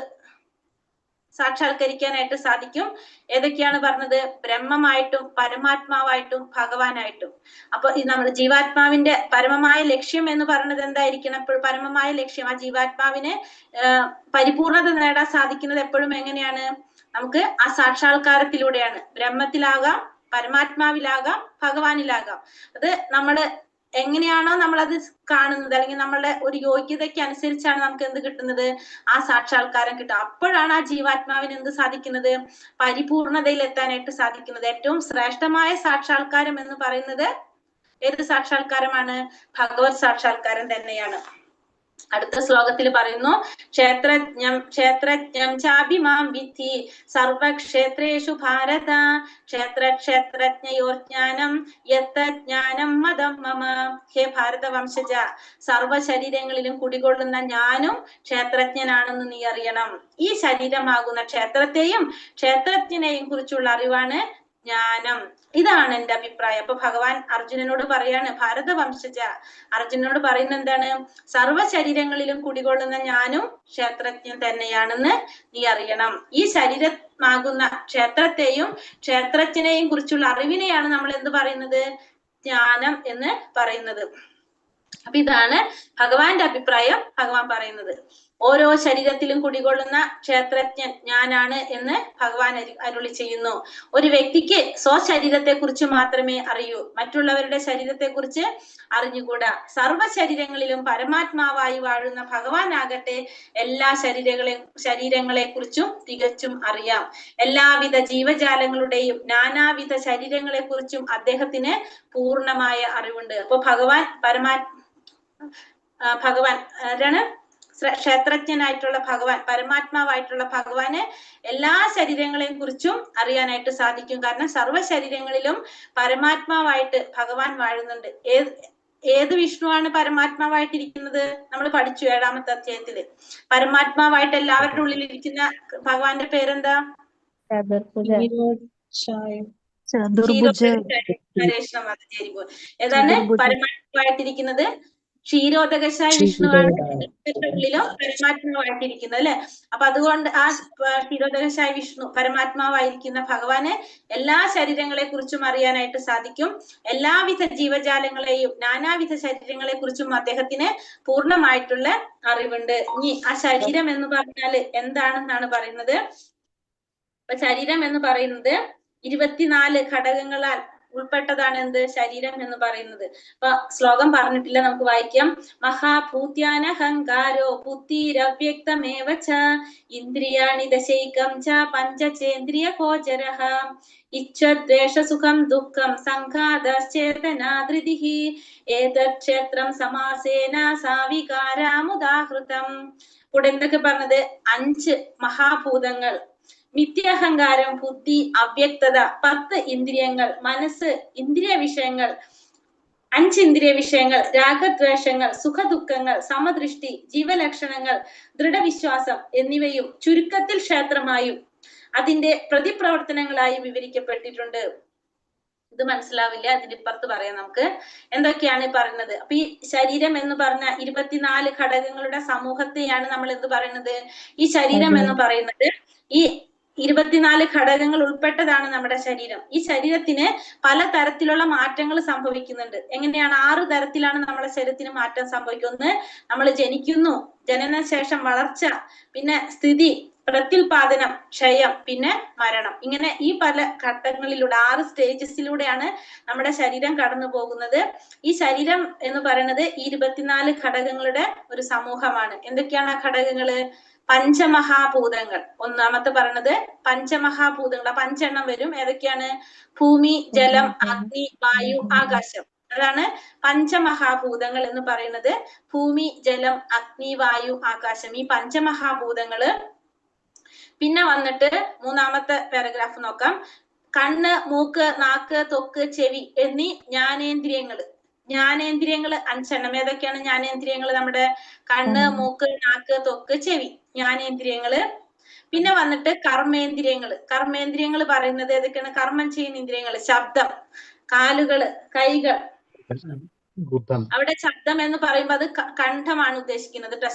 സാക്ഷാത്കരിക്കാനായിട്ട് സാധിക്കും. ഏതൊക്കെയാണ് പറഞ്ഞത്? ബ്രഹ്മമായിട്ടും പരമാത്മാവായിട്ടും ഭഗവാനായിട്ടും. അപ്പൊ ഈ നമ്മുടെ ജീവാത്മാവിന്റെ പരമമായ ലക്ഷ്യം എന്ന് പറയുന്നത് എന്തായിരിക്കണം? എപ്പോഴും പരമമായ ലക്ഷ്യം, ആ ജീവാത്മാവിന് പരിപൂർണത നേടാൻ സാധിക്കുന്നത് എപ്പോഴും എങ്ങനെയാണ്? നമുക്ക് ആ സാക്ഷാത്കാരത്തിലൂടെയാണ്. ബ്രഹ്മത്തിലാകാം, പരമാത്മാവിലാകാം, ഭഗവാനിലാകാം. അത് നമ്മള് എങ്ങനെയാണോ നമ്മളത് കാണുന്നത്, അല്ലെങ്കിൽ നമ്മളുടെ ഒരു യോഗ്യതയ്ക്ക് അനുസരിച്ചാണ് നമുക്ക് എന്ത് കിട്ടുന്നത്? ആ സാക്ഷാത്കാരം കിട്ടുക. അപ്പോഴാണ് ആ ജീവാത്മാവിന് എന്ത് സാധിക്കുന്നത്? പരിപൂർണതയിൽ എത്താനായിട്ട് സാധിക്കുന്നത്. ഏറ്റവും ശ്രേഷ്ഠമായ സാക്ഷാത്കാരം എന്ന് പറയുന്നത് ഏത് സാക്ഷാത്കാരമാണ്? ഭഗവത് സാക്ഷാത്കാരം തന്നെയാണ്. അടുത്ത ശ്ലോകത്തിൽ പറയുന്നു, ക്ഷേത്രജ്ഞം ചാഭിമാം വിദ്ധി സർവക്ഷേത്രേഷു ഭാരത ക്ഷേത്രജ്ഞയോർജ്ഞാനം യത്തജ്ഞാനം മദം മമ. ഹേ ഭാരതവംശജ, സർവശരീരങ്ങളിലും കുടികൊള്ളുന്ന ഞാനും ക്ഷേത്രജ്ഞനാണെന്ന് നീ അറിയണം. ഈ ശരീരമാകുന്ന ക്ഷേത്രത്തെയും ക്ഷേത്രജ്ഞനെയും കുറിച്ചുള്ള അറിവാണ് ജ്ഞാനം. ഇതാണ് എന്റെ അഭിപ്രായം. അപ്പൊ ഭഗവാൻ അർജുനനോട് പറയാണ്, ഭാരതവംശജ, അർജുനനോട് പറയുന്നത് എന്താണ്? സർവശരീരങ്ങളിലും കുടികൊള്ളുന്ന ഞാനും ക്ഷേത്രജ്ഞൻ തന്നെയാണെന്ന് നീ അറിയണം. ഈ ശരീരമാകുന്ന ക്ഷേത്രത്തെയും ക്ഷേത്രജ്ഞനെയും കുറിച്ചുള്ള അറിവിനെയാണ് നമ്മൾ എന്ത് പറയുന്നത്? ജ്ഞാനം എന്ന് പറയുന്നത്. അപ്പൊ ഇതാണ് ഭഗവാന്റെ അഭിപ്രായം. ഭഗവാൻ പറയുന്നത് ഓരോ ശരീരത്തിലും കുടികൊള്ളുന്ന ക്ഷേത്രജ്ഞൻ ഞാനാണ് എന്ന് ഭഗവാൻ അരുളി ചെയ്യുന്നു. ഒരു വ്യക്തിക്ക് സ്വശരീരത്തെ കുറിച്ച് മാത്രമേ അറിയൂ, മറ്റുള്ളവരുടെ ശരീരത്തെ കുറിച്ച് അറിഞ്ഞുകൂടാ. സർവ്വശരീരങ്ങളിലും പരമാത്മാവായി വാഴുന്ന ഭഗവാനാകട്ടെ എല്ലാ ശരീരങ്ങളെ കുറിച്ചും തികച്ചും അറിയാം. എല്ലാവിധ ജീവജാലങ്ങളുടെയും നാനാവിധ ശരീരങ്ങളെ കുറിച്ചും അദ്ദേഹത്തിന് പൂർണ്ണമായ അറിവുണ്ട്. അപ്പൊ ഭഗവാൻ ആരാണ്? ക്ഷേത്രജ്ഞനായിട്ടുള്ള ഭഗവാൻ, പരമാത്മാവായിട്ടുള്ള ഭഗവാന് എല്ലാ ശരീരങ്ങളെയും കുറിച്ചും അറിയാനായിട്ട് സാധിക്കും. കാരണം സർവ്വ ശരീരങ്ങളിലും പരമാത്മാവായിട്ട് ഭഗവാൻ വാഴുന്നുണ്ട്. ഏത് വിഷ്ണുവാണ് പരമാത്മാവായിട്ടിരിക്കുന്നത്? നമ്മൾ പഠിച്ചു 7ാമത്തെ അധ്യായത്തില്. പരമാത്മാവായിട്ട് എല്ലാവരുടെ ഉള്ളിൽ ഇരിക്കുന്ന ഭഗവാന്റെ പേരെന്താ? ഏതാണ് പരമാത്മാവായിട്ടിരിക്കുന്നത്? ക്ഷീരോദകശായ വിഷ്ണുവാണ് ഉള്ളിലും പരമാത്മാവായിട്ടിരിക്കുന്നത്, അല്ലെ? അപ്പൊ അതുകൊണ്ട് ആ ക്ഷീരോദകശായ വിഷ്ണു, പരമാത്മാവായിരിക്കുന്ന ഭഗവാന് എല്ലാ ശരീരങ്ങളെ കുറിച്ചും അറിയാനായിട്ട് സാധിക്കും. എല്ലാവിധ ജീവജാലങ്ങളെയും നാനാവിധ ശരീരങ്ങളെ കുറിച്ചും അദ്ദേഹത്തിന് പൂർണ്ണമായിട്ടുള്ള അറിവുണ്ട്. ഇനി ആ ശരീരം എന്ന് പറഞ്ഞാല് എന്താണെന്നാണ് പറയുന്നത്. അപ്പൊ ശരീരം എന്ന് പറയുന്നത് 24 ഘടകങ്ങളാൽ ഉൾപ്പെട്ടതാണ് എന്ത്? ശരീരം എന്ന് പറയുന്നത്. അപ്പൊ ശ്ലോകം പറഞ്ഞിട്ടില്ല, നമുക്ക് വായിക്കാം. മഹാഭൂത്യാനഹങ്കാരോ ബുദ്ധിരവ്യക്തമേവ ച ഇന്ദ്രിയാണി ദശൈകം ച പഞ്ചചേന്ദ്രിയ ഗോചരഃ ഇച്ഛദ്വേഷസുഖം ദുഃഖം സംഘാതശ്ചേതനാധൃതിഃ ഏതത് ക്ഷേത്രം സമാസേന സാവികാരാമുദാഹൃതം. ഇവിടെ എന്തൊക്കെ പറഞ്ഞത്? 5 മഹാഭൂതങ്ങൾ, മിഥ്യാഹങ്കാരം, ബുദ്ധി, അവ്യക്തത, 10 ഇന്ദ്രിയങ്ങൾ, മനസ്സ്, ഇന്ദ്രിയ വിഷയങ്ങൾ, 5 ഇന്ദ്രിയ വിഷയങ്ങൾ, രാഗദ്വേഷങ്ങൾ, സുഖദുഃഖങ്ങൾ, സമദൃഷ്ടി, ജീവലക്ഷണങ്ങൾ, ദൃഢവിശ്വാസം എന്നിവയും ചുരുക്കത്തിൽ ക്ഷേത്രമായും അതിന്റെ പ്രതിപ്രവർത്തനങ്ങളായി വിവരിക്കപ്പെട്ടിട്ടുണ്ട്. ഇത് മനസ്സിലാവില്ല, അതിന്റെ ഇപ്പുറത്ത് പറയാം നമുക്ക് എന്തൊക്കെയാണ് പറയുന്നത്. അപ്പൊ ഈ ശരീരം എന്ന് പറഞ്ഞ 24 ഘടകങ്ങളുടെ സമൂഹത്തെയാണ് നമ്മൾ എന്ത് പറയുന്നത്, ഈ ശരീരം എന്ന് പറയുന്നത്. ഈ 24 ഘടകങ്ങൾ ഉൾപ്പെട്ടതാണ് നമ്മുടെ ശരീരം. ഈ ശരീരത്തിന് പല തരത്തിലുള്ള മാറ്റങ്ങൾ സംഭവിക്കുന്നുണ്ട്. എങ്ങനെയാണ്? 6 തരത്തിലാണ് നമ്മുടെ ശരീരത്തിന് മാറ്റം സംഭവിക്കുന്നത്. നമ്മൾ ജനിക്കുന്നു, ജനനശേഷം വളർച്ച, പിന്നെ സ്ഥിതി, പ്രത്യുൽപാദനം, ക്ഷയം, പിന്നെ മരണം. ഇങ്ങനെ ഈ പല ഘട്ടങ്ങളിലൂടെ 6 സ്റ്റേജസിലൂടെയാണ് നമ്മുടെ ശരീരം കടന്നു പോകുന്നത്. ഈ ശരീരം എന്ന് പറയുന്നത് 24 ഘടകങ്ങളുടെ ഒരു സമൂഹമാണ്. എന്തൊക്കെയാണ് ആ ഘടകങ്ങള്? പഞ്ചമഹാഭൂതങ്ങൾ. ഒന്നാമത്തെ പറയുന്നത് പഞ്ചമഹാഭൂതങ്ങൾ. ആ 5 എണ്ണം വരും. ഏതൊക്കെയാണ്? ഭൂമി, ജലം, അഗ്നി, വായു, ആകാശം. അതാണ് പഞ്ചമഹാഭൂതങ്ങൾ എന്ന് പറയുന്നത്. ഭൂമി, ജലം, അഗ്നി, വായു, ആകാശം, ഈ പഞ്ചമഹാഭൂതങ്ങള്. പിന്നെ വന്നിട്ട് 3-ാമത്തെ പാരഗ്രാഫ് നോക്കാം. കണ്ണ്, മൂക്ക്, നാക്ക്, ത്വക്ക്, ചെവി എന്നീ ജ്ഞാനേന്ദ്രിയങ്ങള്. ജ്ഞാനേന്ദ്രിയങ്ങള് 5 എണ്ണം. ഏതൊക്കെയാണ് ജ്ഞാനേന്ദ്രിയങ്ങള്? നമ്മുടെ കണ്ണ്, മൂക്ക്, നാക്ക്, ത്വക്ക്, ചെവി, ജ്ഞാനേന്ദ്രിയങ്ങള്. പിന്നെ വന്നിട്ട് കർമ്മേന്ദ്രിയങ്ങള്. കർമ്മേന്ദ്രിയങ്ങള് പറയുന്നത് ഏതൊക്കെയാണ്? കർമ്മം ചെയ്യുന്ന ഇന്ദ്രിയങ്ങള്. ശബ്ദം, കാലുകള്, കൈകൾ. അവിടെ ശബ്ദം എന്ന് പറയുമ്പോൾ അത് കണ്ഠമാണ് ഉദ്ദേശിക്കുന്നത് കേട്ടോ.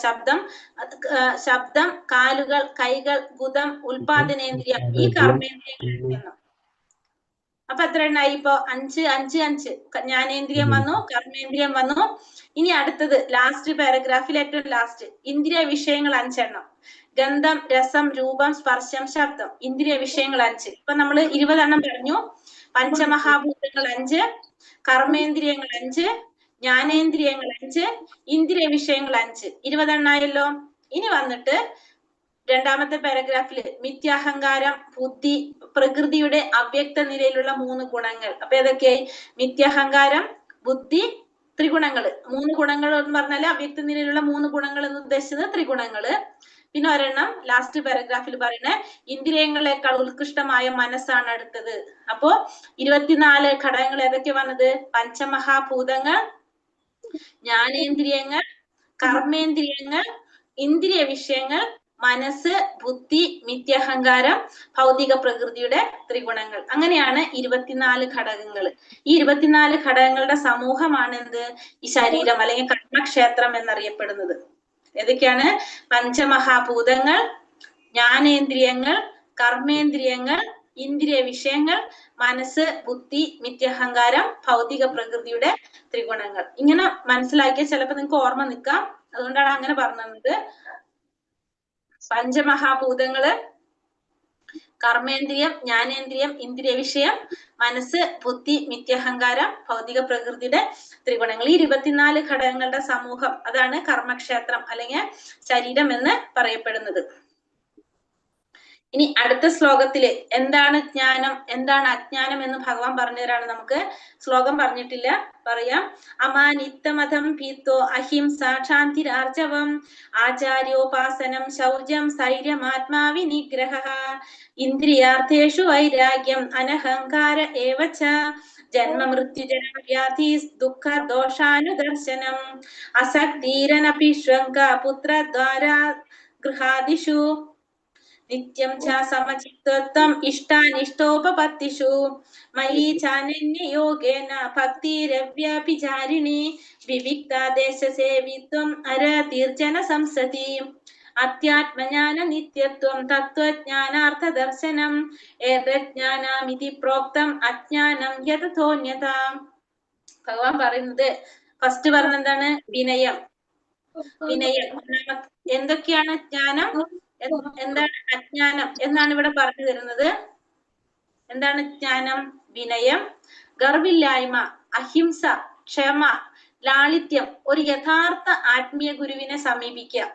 ശബ്ദം, കാലുകൾ, കൈകൾ, ഗുദം, ഉൽപാദനേന്ദ്രിയം, ഈ കർമ്മേന്ദ്രിയങ്ങൾ. അപ്പൊ എത്ര എണ്ണായി? ഇപ്പൊ 5. ജ്ഞാനേന്ദ്രിയം വന്നു, കർമ്മേന്ദ്രിയം വന്നു. ഇനി അടുത്തത് ലാസ്റ്റ് പാരഗ്രാഫിൽ ഏറ്റവും ലാസ്റ്റ്, ഇന്ദ്രിയ വിഷയങ്ങൾ 5 എണ്ണം. ഗന്ധം, രസം, രൂപം, സ്പർശം, ശബ്ദം, ഇന്ദ്രിയ വിഷയങ്ങൾ 5. ഇപ്പൊ നമ്മള് 20 എണ്ണം പറഞ്ഞു. പഞ്ചമഹാഭൂതങ്ങൾ 5, കർമ്മേന്ദ്രിയങ്ങൾ 5, ജ്ഞാനേന്ദ്രിയങ്ങൾ 5, ഇന്ദ്രിയ വിഷയങ്ങൾ 5. 20 എണ്ണായല്ലോ. ഇനി വന്നിട്ട് 2-ാമത്തെ പാരഗ്രാഫില് മിഥ്യാഹങ്കാരം, ബുദ്ധി, പ്രകൃതിയുടെ അവ്യക്ത നിലയിലുള്ള 3 ഗുണങ്ങൾ. അപ്പൊ ഏതൊക്കെയായി? മിഥ്യാഹങ്കാരം, ബുദ്ധി, ത്രിഗുണങ്ങള്. 3 ഗുണങ്ങൾ എന്ന് പറഞ്ഞാല് അവ്യക്ത നിലയിലുള്ള 3 ഗുണങ്ങൾ എന്ന് ഉദ്ദേശിച്ചത് ത്രിഗുണങ്ങള്. പിന്നെ ഒരെണ്ണം ലാസ്റ്റ് പാരഗ്രാഫിൽ പറയുന്നത് ഇന്ദ്രിയങ്ങളെക്കാൾ ഉത്കൃഷ്ടമായ മനസ്സാണ് അടുത്തത്. അപ്പോ 24 ഘടകങ്ങൾ ഏതൊക്കെ വന്നത്? പഞ്ചമഹാഭൂതങ്ങൾ, ജ്ഞാനേന്ദ്രിയങ്ങൾ, കർമ്മേന്ദ്രിയങ്ങൾ, ഇന്ദ്രിയ വിഷയങ്ങൾ, മനസ്സ്, ബുദ്ധി, മിഥ്യാഹങ്കാരം, ഭൗതിക പ്രകൃതിയുടെ ത്രിഗുണങ്ങൾ. അങ്ങനെയാണ് 24 ഘടകങ്ങൾ. ഈ 24 ഘടകങ്ങളുടെ സമൂഹമാണ് എന്ത്? ഈ ശരീരം അല്ലെങ്കിൽ കർമ്മക്ഷേത്രം എന്നറിയപ്പെടുന്നത്. ഏതൊക്കെയാണ്? പഞ്ചമഹാഭൂതങ്ങൾ, ജ്ഞാനേന്ദ്രിയങ്ങൾ, കർമ്മേന്ദ്രിയങ്ങൾ, ഇന്ദ്രിയ വിഷയങ്ങൾ, മനസ്സ്, ബുദ്ധി, മിഥ്യാഹങ്കാരം, ഭൗതിക പ്രകൃതിയുടെ ത്രിഗുണങ്ങൾ. ഇങ്ങനെ മനസ്സിലാക്കിയാൽ ചിലപ്പോൾ നിങ്ങൾക്ക് ഓർമ്മ നിൽക്കാം. അതുകൊണ്ടാണ് അങ്ങനെ പറഞ്ഞത്. പഞ്ചമഹാഭൂതങ്ങള്, കർമ്മേന്ദ്രിയം, ജ്ഞാനേന്ദ്രിയം, ഇന്ദ്രിയ വിഷയം, മനസ്സ്, ബുദ്ധി, മിഥ്യാഹങ്കാരം, ഭൗതിക പ്രകൃതിയുടെ ത്രിഗുണങ്ങൾ. ഈ 24 ഘടകങ്ങളുടെ സമൂഹം, അതാണ് കർമ്മക്ഷേത്രം അല്ലെങ്കിൽ ശരീരം എന്ന് പറയപ്പെടുന്നത്. ഇനി അടുത്ത ശ്ലോകത്തില് എന്താണ് ജ്ഞാനം, എന്താണ് അജ്ഞാനം എന്ന് ഭഗവാൻ പറഞ്ഞു തരാണ് നമുക്ക്. ശ്ലോകം പറഞ്ഞിട്ടില്ല, പറയാം. അമാനിത്തമതം പീത്തോ അഹിംസ ക്ഷാന്തിരാർജവം ആചാര്യോപാസനം ശൗചം സ്ഥൈര്യമാത്മാവി നിഗ്രഹ ഇന്ദ്രിയാർത്ഥേഷു വൈരാഗ്യം അനഹങ്കാര ഏവച ജന്മമൃത്യുജരാവ്യാധി ദുഃഖ ദോഷാനുദർശനം അസക്തീരനപി ശ്വങ്ക പുത്രദ്വാരാ ഗൃഹാദിഷു നിത്യം ച സമചിത്തത്വം ഇഷ്ടാനിഷ്ടോപപത്തിഷു മയി ചാനന്യയോഗേന ഭക്തിരവ്യാഭിചാരിണി വിവിക്തദേശസേവിത്വം അരതീർജന സംസതി അത്യാത്മജ്ഞാന നിത്യത്വം തത്വജ്ഞാനാർത്ഥ ദർശനം ഏതജ്ഞാനാമിതി പ്രോക്തം അജ്ഞാനം യതഥോന്യതാം. ഭഗവാൻ പറയുന്നത് ഫസ്റ്റ് പറഞ്ഞ എന്താണ്? വിനയം. എന്തൊക്കെയാണ് ജ്ഞാനം, എന്താണ് അജ്ഞാനം എന്നാണ് ഇവിടെ പറഞ്ഞു തരുന്നത്. എന്താണ് ജ്ഞാനം? വിനയം, ഗർവില്ലായ്മ, അഹിംസ, ക്ഷമ, ലാളിത്യം, ഒരു യഥാർത്ഥ ആത്മീയ ഗുരുവിനെ സമീപിക്കുക,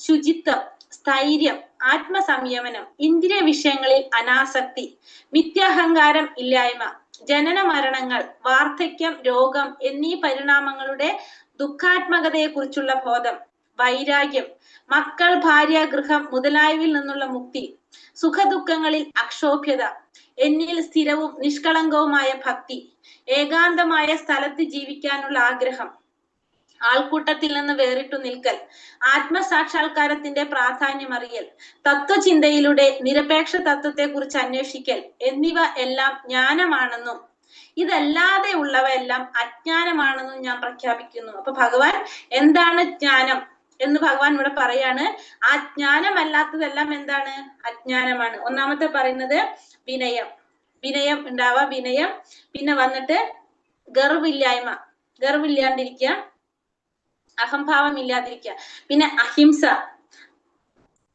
ശുചിത്വം, സ്ഥൈര്യം, ആത്മസംയമനം, ഇന്ദ്രിയ വിഷയങ്ങളിൽ അനാസക്തി, മിഥ്യാഹങ്കാരം ഇല്ലായ്മ, ജനന മരണങ്ങൾ, വാർദ്ധക്യം, രോഗം എന്നീ പരിണാമങ്ങളുടെ ദുഃഖാത്മകതയെ കുറിച്ചുള്ള ബോധം, വൈരാഗ്യം, മക്കൾ, ഭാര്യ, ഗൃഹം മുതലായവയിൽ നിന്നുള്ള മുക്തി, സുഖദുഃഖങ്ങളിൽ അക്ഷോഭ്യത, എന്നിൽ സ്ഥിരവും നിഷ്കളങ്കവുമായ ഭക്തി, ഏകാന്തമായ സ്ഥലത്ത് ജീവിക്കാനുള്ള ആഗ്രഹം, ആൾക്കൂട്ടത്തിൽ നിന്ന് വേറിട്ടു നിൽക്കൽ, ആത്മസാക്ഷാത്കാരത്തിന്റെ പ്രാധാന്യം അറിയൽ, തത്വചിന്തയിലൂടെ നിരപേക്ഷ തത്വത്തെ കുറിച്ച് അന്വേഷിക്കൽ എന്നിവ എല്ലാം ജ്ഞാനമാണെന്നും ഇതല്ലാതെ ഉള്ളവയെല്ലാം അജ്ഞാനമാണെന്നും ഞാൻ പ്രഖ്യാപിക്കുന്നു. അപ്പൊ ഭഗവാൻ എന്താണ് ജ്ഞാനം എന്ന് ഭഗവാൻ ഇവിടെ പറയാണ്. ആ ജ്ഞാനമല്ലാത്തതെല്ലാം എന്താണ്? അജ്ഞാനമാണ്. ഒന്നാമത്തെ പറയുന്നത് വിനയം, വിനയം ഉണ്ടാവുക, വിനയം. പിന്നെ വന്നിട്ട് ഗർവില്ലായ്മ, ഗർവില്ലാണ്ടിരിക്കുക, അഹംഭാവം ഇല്ലാതിരിക്കുക. പിന്നെ അഹിംസ,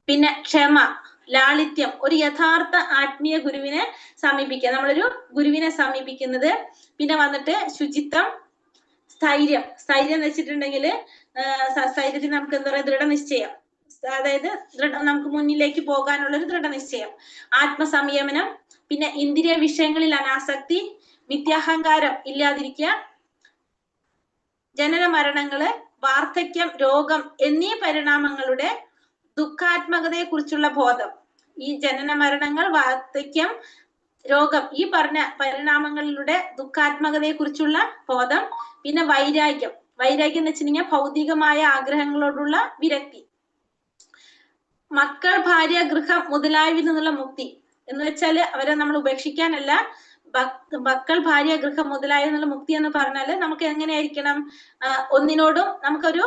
പിന്നെ ക്ഷമ, ലാളിത്യം, ഒരു യഥാർത്ഥ ആത്മീയ ഗുരുവിനെ സമീപിക്കുക, നമ്മളൊരു ഗുരുവിനെ സമീപിക്കുന്നത്. പിന്നെ വന്നിട്ട് ശുചിത്വം, സ്ഥൈര്യം, സ്ഥൈര്യം എന്ന് വെച്ചിട്ടുണ്ടെങ്കിൽ സ്ഥൈര്യത്തിന് നമുക്ക് എന്താ പറയുക, ദൃഢനിശ്ചയം, അതായത് നമുക്ക് മുന്നിലേക്ക് പോകാനുള്ള ഒരു ദൃഢനിശ്ചയം, ആത്മസംയമനം, പിന്നെ ഇന്ദ്രിയ വിഷയങ്ങളിൽ അനാസക്തി, മിഥ്യാഹങ്കാരം ഇല്ലാതിരിക്കുക, ജനന മരണങ്ങള്, വാർദ്ധക്യം, രോഗം എന്നീ പരിണാമങ്ങളുടെ ദുഃഖാത്മകതയെ കുറിച്ചുള്ള ബോധം. ഈ ജനന മരണങ്ങൾ, വാർദ്ധക്യം, രോഗം, ഈ പറഞ്ഞ പരിണാമങ്ങളിലൂടെ ദുഃഖാത്മകതയെ കുറിച്ചുള്ള ബോധം. പിന്നെ വൈരാഗ്യം, വൈരാഗ്യം എന്ന് വെച്ചിട്ടുണ്ടെങ്കിൽ ഭൗതികമായ ആഗ്രഹങ്ങളോടുള്ള വിരക്തി. മക്കൾ, ഭാര്യ, ഗൃഹം മുതലായവയിൽ നിന്നുള്ള മുക്തി എന്ന് വെച്ചാല് അവരെ നമ്മൾ ഉപേക്ഷിക്കാനല്ല. മക്കൾ, ഭാര്യ, ഗൃഹം മുതലായവയിൽ മുക്തി എന്ന് പറഞ്ഞാല് നമുക്ക് എങ്ങനെയായിരിക്കണം? ഒന്നിനോടും നമുക്കൊരു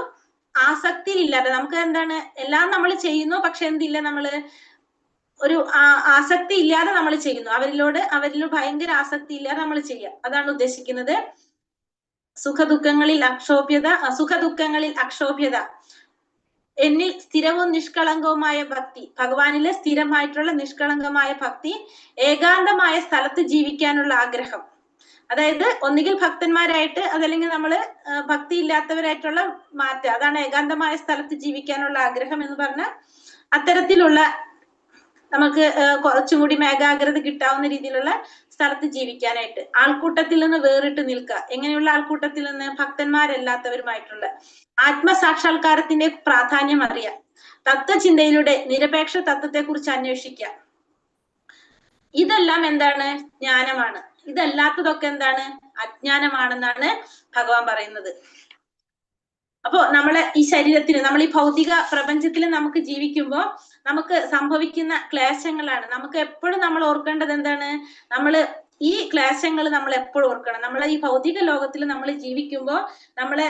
ആസക്തി ഇല്ലാതെ, നമുക്ക് എന്താണ്, എല്ലാം നമ്മൾ ചെയ്യുന്നു, പക്ഷെ എന്തില്ല, നമ്മള് ഒരു ആസക്തി ഇല്ലാതെ നമ്മൾ ചെയ്യുന്നു. അവരിൽ ഭയങ്കര ആസക്തി ഇല്ലാതെ നമ്മൾ ചെയ്യുക, അതാണ് ഉദ്ദേശിക്കുന്നത്. സുഖദുഃഖങ്ങളിൽ അക്ഷോഭ്യത, എന്നിൽ സ്ഥിരവും നിഷ്കളങ്കവുമായ ഭക്തി, ഭഗവാനിലെ സ്ഥിരമായിട്ടുള്ള നിഷ്കളങ്കമായ ഭക്തി, ഏകാന്തമായ സ്ഥലത്ത് ജീവിക്കാനുള്ള ആഗ്രഹം. അതായത് ഒന്നുകിൽ ഭക്തന്മാരായിട്ട്, അതല്ലെങ്കിൽ നമ്മള് ഭക്തി ഇല്ലാത്തവരായിട്ടുള്ള മാറ്റം, അതാണ് ഏകാന്തമായ സ്ഥലത്ത് ജീവിക്കാനുള്ള ആഗ്രഹം എന്ന് പറഞ്ഞാൽ. അത്തരത്തിലുള്ള നമുക്ക് കുറച്ചും കൂടി ഏകാഗ്രത കിട്ടാവുന്ന രീതിയിലുള്ള സ്ഥലത്ത് ജീവിക്കാനായിട്ട്. ആൾക്കൂട്ടത്തിൽ നിന്ന് വേറിട്ട് നിൽക്കുക, എങ്ങനെയുള്ള ആൾക്കൂട്ടത്തിൽ നിന്ന്? ഭക്തന്മാരല്ലാത്തവരുമായിട്ടുള്ള. ആത്മസാക്ഷാത്കാരത്തിന്റെ പ്രാധാന്യം അറിയാം, തത്വചിന്തയിലൂടെ നിരപേക്ഷ തത്വത്തെ കുറിച്ച് അന്വേഷിക്കുക. ഇതെല്ലാം എന്താണ്? ജ്ഞാനമാണ്. ഇതല്ലാത്തതൊക്കെ എന്താണ്? അജ്ഞാനമാണെന്നാണ് ഭഗവാൻ പറയുന്നത്. അപ്പോ നമ്മളെ ഈ ശരീരത്തിന്, നമ്മൾ ഈ ഭൗതിക പ്രപഞ്ചത്തിൽ നമുക്ക് ജീവിക്കുമ്പോൾ നമുക്ക് സംഭവിക്കുന്ന ക്ലേശങ്ങളാണ്. നമുക്ക് എപ്പോഴും നമ്മൾ ഓർക്കേണ്ടത് എന്താണ്? നമ്മള് ഈ ക്ലേശങ്ങൾ നമ്മൾ എപ്പോഴും ഓർക്കണം. നമ്മളെ ഈ ഭൗതിക ലോകത്തിൽ നമ്മൾ ജീവിക്കുമ്പോൾ നമ്മളെ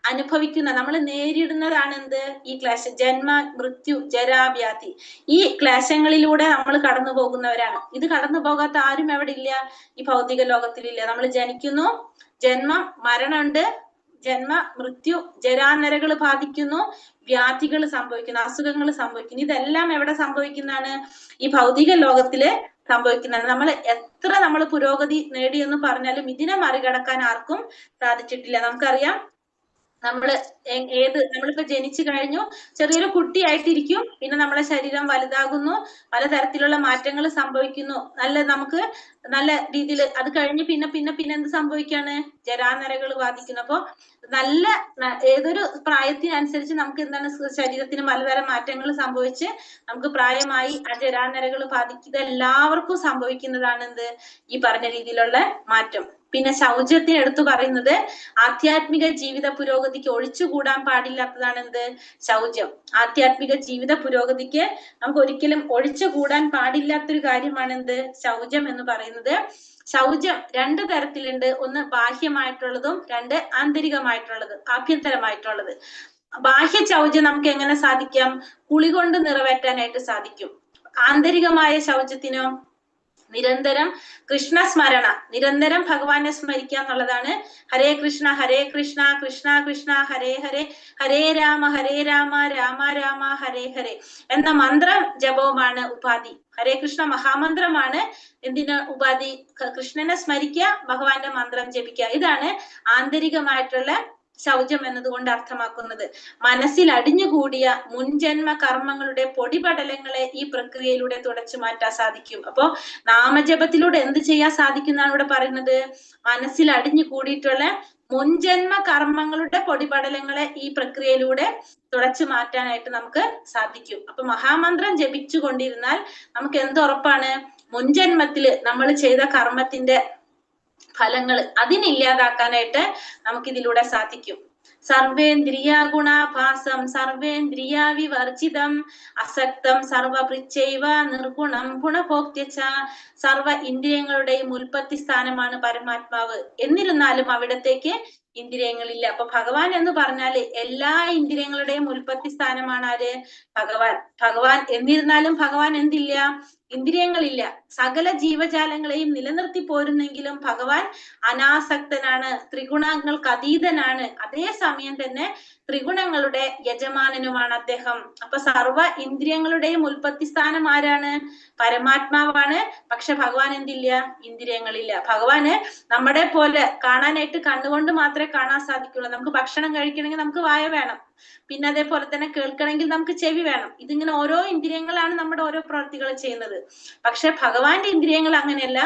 അനുഭവിക്കുന്ന, നമ്മൾ നേരിടുന്നതാണ് എന്ത്? ഈ ക്ലേശം. ജന്മ, മൃത്യു, ജരാവ്യാധി, ഈ ക്ലേശങ്ങളിലൂടെ നമ്മൾ കടന്നു പോകുന്നവരാണ്. ഇത് കടന്നു പോകാത്ത ആരും എവിടെ ഇല്ല? ഈ ഭൗതിക ലോകത്തിലില്ല. നമ്മൾ ജനിക്കുന്നു, ജന്മം, മരണമുണ്ട്, ജന്മ, മൃത്യു, ജരാനരകൾ ബാധിക്കുന്നു, വ്യാധികൾ സംഭവിക്കുന്നു, അസുഖങ്ങൾ സംഭവിക്കുന്നു. ഇതെല്ലാം എവിടെ സംഭവിക്കുന്നതാണ്? ഈ ഭൗതിക ലോകത്തില് സംഭവിക്കുന്നതാണ്. നമ്മൾ പുരോഗതി നേടിയെന്ന് പറഞ്ഞാലും ഇതിനെ മറികടക്കാൻ ആർക്കും സാധിച്ചിട്ടില്ല. നമുക്കറിയാം, നമ്മളിപ്പോ ജനിച്ചു കഴിഞ്ഞു, ചെറിയൊരു കുട്ടിയായിട്ടിരിക്കും, പിന്നെ നമ്മളെ ശരീരം വലുതാകുന്നു, പലതരത്തിലുള്ള മാറ്റങ്ങൾ സംഭവിക്കുന്നു, നമുക്ക് നല്ല രീതിയിൽ. അത് കഴിഞ്ഞ് പിന്നെ എന്ത് സംഭവിക്കാണ്? ജരാനരകൾ ബാധിക്കുന്നു. അപ്പൊ ഏതൊരു പ്രായത്തിനനുസരിച്ച് നമുക്ക് എന്താണ്, ശരീരത്തിന് പലതരം മാറ്റങ്ങൾ സംഭവിച്ച് നമുക്ക് പ്രായമായി ആ ജരാനരകൾ ബാധിക്കുക. എല്ലാവർക്കും സംഭവിക്കുന്നതാണ് എന്ത്? ഈ പറഞ്ഞ രീതിയിലുള്ള മാറ്റം. പിന്നെ ശൗചത്തിന് എടുത്തു പറയുന്നത് ആധ്യാത്മിക ജീവിത പുരോഗതിക്ക് ഒഴിച്ചുകൂടാൻ പാടില്ലാത്തതാണ് എന്ത്? ശൗചം. ആധ്യാത്മിക ജീവിത പുരോഗതിക്ക് നമുക്ക് ഒരിക്കലും ഒഴിച്ചുകൂടാൻ പാടില്ലാത്തൊരു കാര്യമാണ് എന്ത്? ശൗചം എന്ന് പറയുന്നത്. ശൗചം രണ്ട് തരത്തിലുണ്ട്. ഒന്ന് ബാഹ്യമായിട്ടുള്ളതും, രണ്ട് ആന്തരികമായിട്ടുള്ളത്, ആഭ്യന്തരമായിട്ടുള്ളത്. ബാഹ്യ ശൗചം നമുക്ക് എങ്ങനെ സാധിക്കാം? കുളി കൊണ്ട് നിറവേറ്റാനായിട്ട് സാധിക്കും. ആന്തരികമായ ശൗചത്തിനോ നിരന്തരം കൃഷ്ണസ്മരണ, നിരന്തരം ഭഗവാനെ സ്മരിക്കുക എന്നുള്ളതാണ്. ഹരേ കൃഷ്ണ കൃഷ്ണ കൃഷ്ണ ഹരേ ഹരേ, ഹരേ രാമ രാമ രാമ ഹരേ ഹരേ എന്ന മന്ത്രം ജപവുമാണ് ഉപാധി. ഹരേ കൃഷ്ണ മഹാമന്ത്രമാണ് എന്തിന് ഉപാധി? കൃഷ്ണനെ സ്മരിക്കുക, ഭഗവാന്റെ മന്ത്രം ജപിക്കുക. ഇതാണ് ആന്തരികമായിട്ടുള്ള ശൗചം എന്നതുകൊണ്ട് അർത്ഥമാക്കുന്നത്. മനസ്സിൽ അടിഞ്ഞുകൂടിയ മുൻജന്മ കർമ്മങ്ങളുടെ പൊടിപടലങ്ങളെ ഈ പ്രക്രിയയിലൂടെ തുടച്ചു മാറ്റാൻ സാധിക്കും. അപ്പോ നാമജപത്തിലൂടെ എന്ത് ചെയ്യാൻ സാധിക്കും എന്നാണ് ഇവിടെ പറയുന്നത്? മനസ്സിൽ അടിഞ്ഞു കൂടിയിട്ടുള്ള മുൻജന്മ കർമ്മങ്ങളുടെ പൊടിപടലങ്ങളെ ഈ പ്രക്രിയയിലൂടെ തുടച്ചു മാറ്റാനായിട്ട് നമുക്ക് സാധിക്കും. അപ്പൊ മഹാമന്ത്രം ജപിച്ചു കൊണ്ടിരുന്നാൽ നമുക്ക് എന്ത് ഉറപ്പാണ്? മുൻജന്മത്തില് നമ്മൾ ചെയ്ത കർമ്മത്തിന്റെ ഫലങ്ങൾ അതിനില്ലാതാക്കാനായിട്ട് നമുക്ക് ഇതിലൂടെ സാധിക്കും. സർവേന്ദ്രിയ ഗുണാഭാസം സർവേന്ദ്രിയ വിവർജിതം അസക്തം സർവപൃച്ഛൈവ നിർഗുണം ഗുണഭോക്ത്യച്ച. സർവ ഇന്ദ്രിയങ്ങളുടെയും ഉൽപ്പത്തി സ്ഥാനമാണ് പരമാത്മാവ്. എന്നിരുന്നാലും അവിടത്തേക്ക് ഇന്ദ്രിയങ്ങളില്ല. അപ്പൊ ഭഗവാൻ എന്ന് പറഞ്ഞാല് എല്ലാ ഇന്ദ്രിയങ്ങളുടെയും ഉൽപ്പത്തി സ്ഥാനമാണ് ആര്? ഭഗവാൻ. എന്നിരുന്നാലും ഭഗവാൻ എന്തില്ല? ഇന്ദ്രിയങ്ങളില്ല. സകല ജീവജാലങ്ങളെയും നിലനിർത്തി പോരുന്നെങ്കിലും ഭഗവാൻ അനാസക്തനാണ്, ത്രിഗുണങ്ങൾക്ക് അതീതനാണ്. അതേ സമയം തന്നെ ത്രിഗുണങ്ങളുടെ യജമാനനുമാണ് അദ്ദേഹം. അപ്പൊ സർവ ഇന്ദ്രിയങ്ങളുടെയും ഉൽപ്പത്തി സ്ഥാനം ആരാണ്? പരമാത്മാവാണ്. പക്ഷെ ഭഗവാൻ എന്തില്ല? ഇന്ദ്രിയങ്ങളില്ല. ഭഗവാന് നമ്മുടെ പോലെ കാണാനായിട്ട് കണ്ണുകൊണ്ട് മാത്രമേ കാണാൻ സാധിക്കുള്ളൂ. നമുക്ക് ഭക്ഷണം കഴിക്കണമെങ്കിൽ നമുക്ക് വായ വേണം, പിന്നെ അതേപോലെ തന്നെ കേൾക്കണമെങ്കിൽ നമുക്ക് ചെവി വേണം. ഇതിങ്ങനെ ഓരോ ഇന്ദ്രിയങ്ങളാണ് നമ്മുടെ ഓരോ പ്രവൃത്തികൾ ചെയ്യുന്നത്. പക്ഷെ ഭഗവാന്റെ ഇന്ദ്രിയങ്ങൾ അങ്ങനെയല്ല.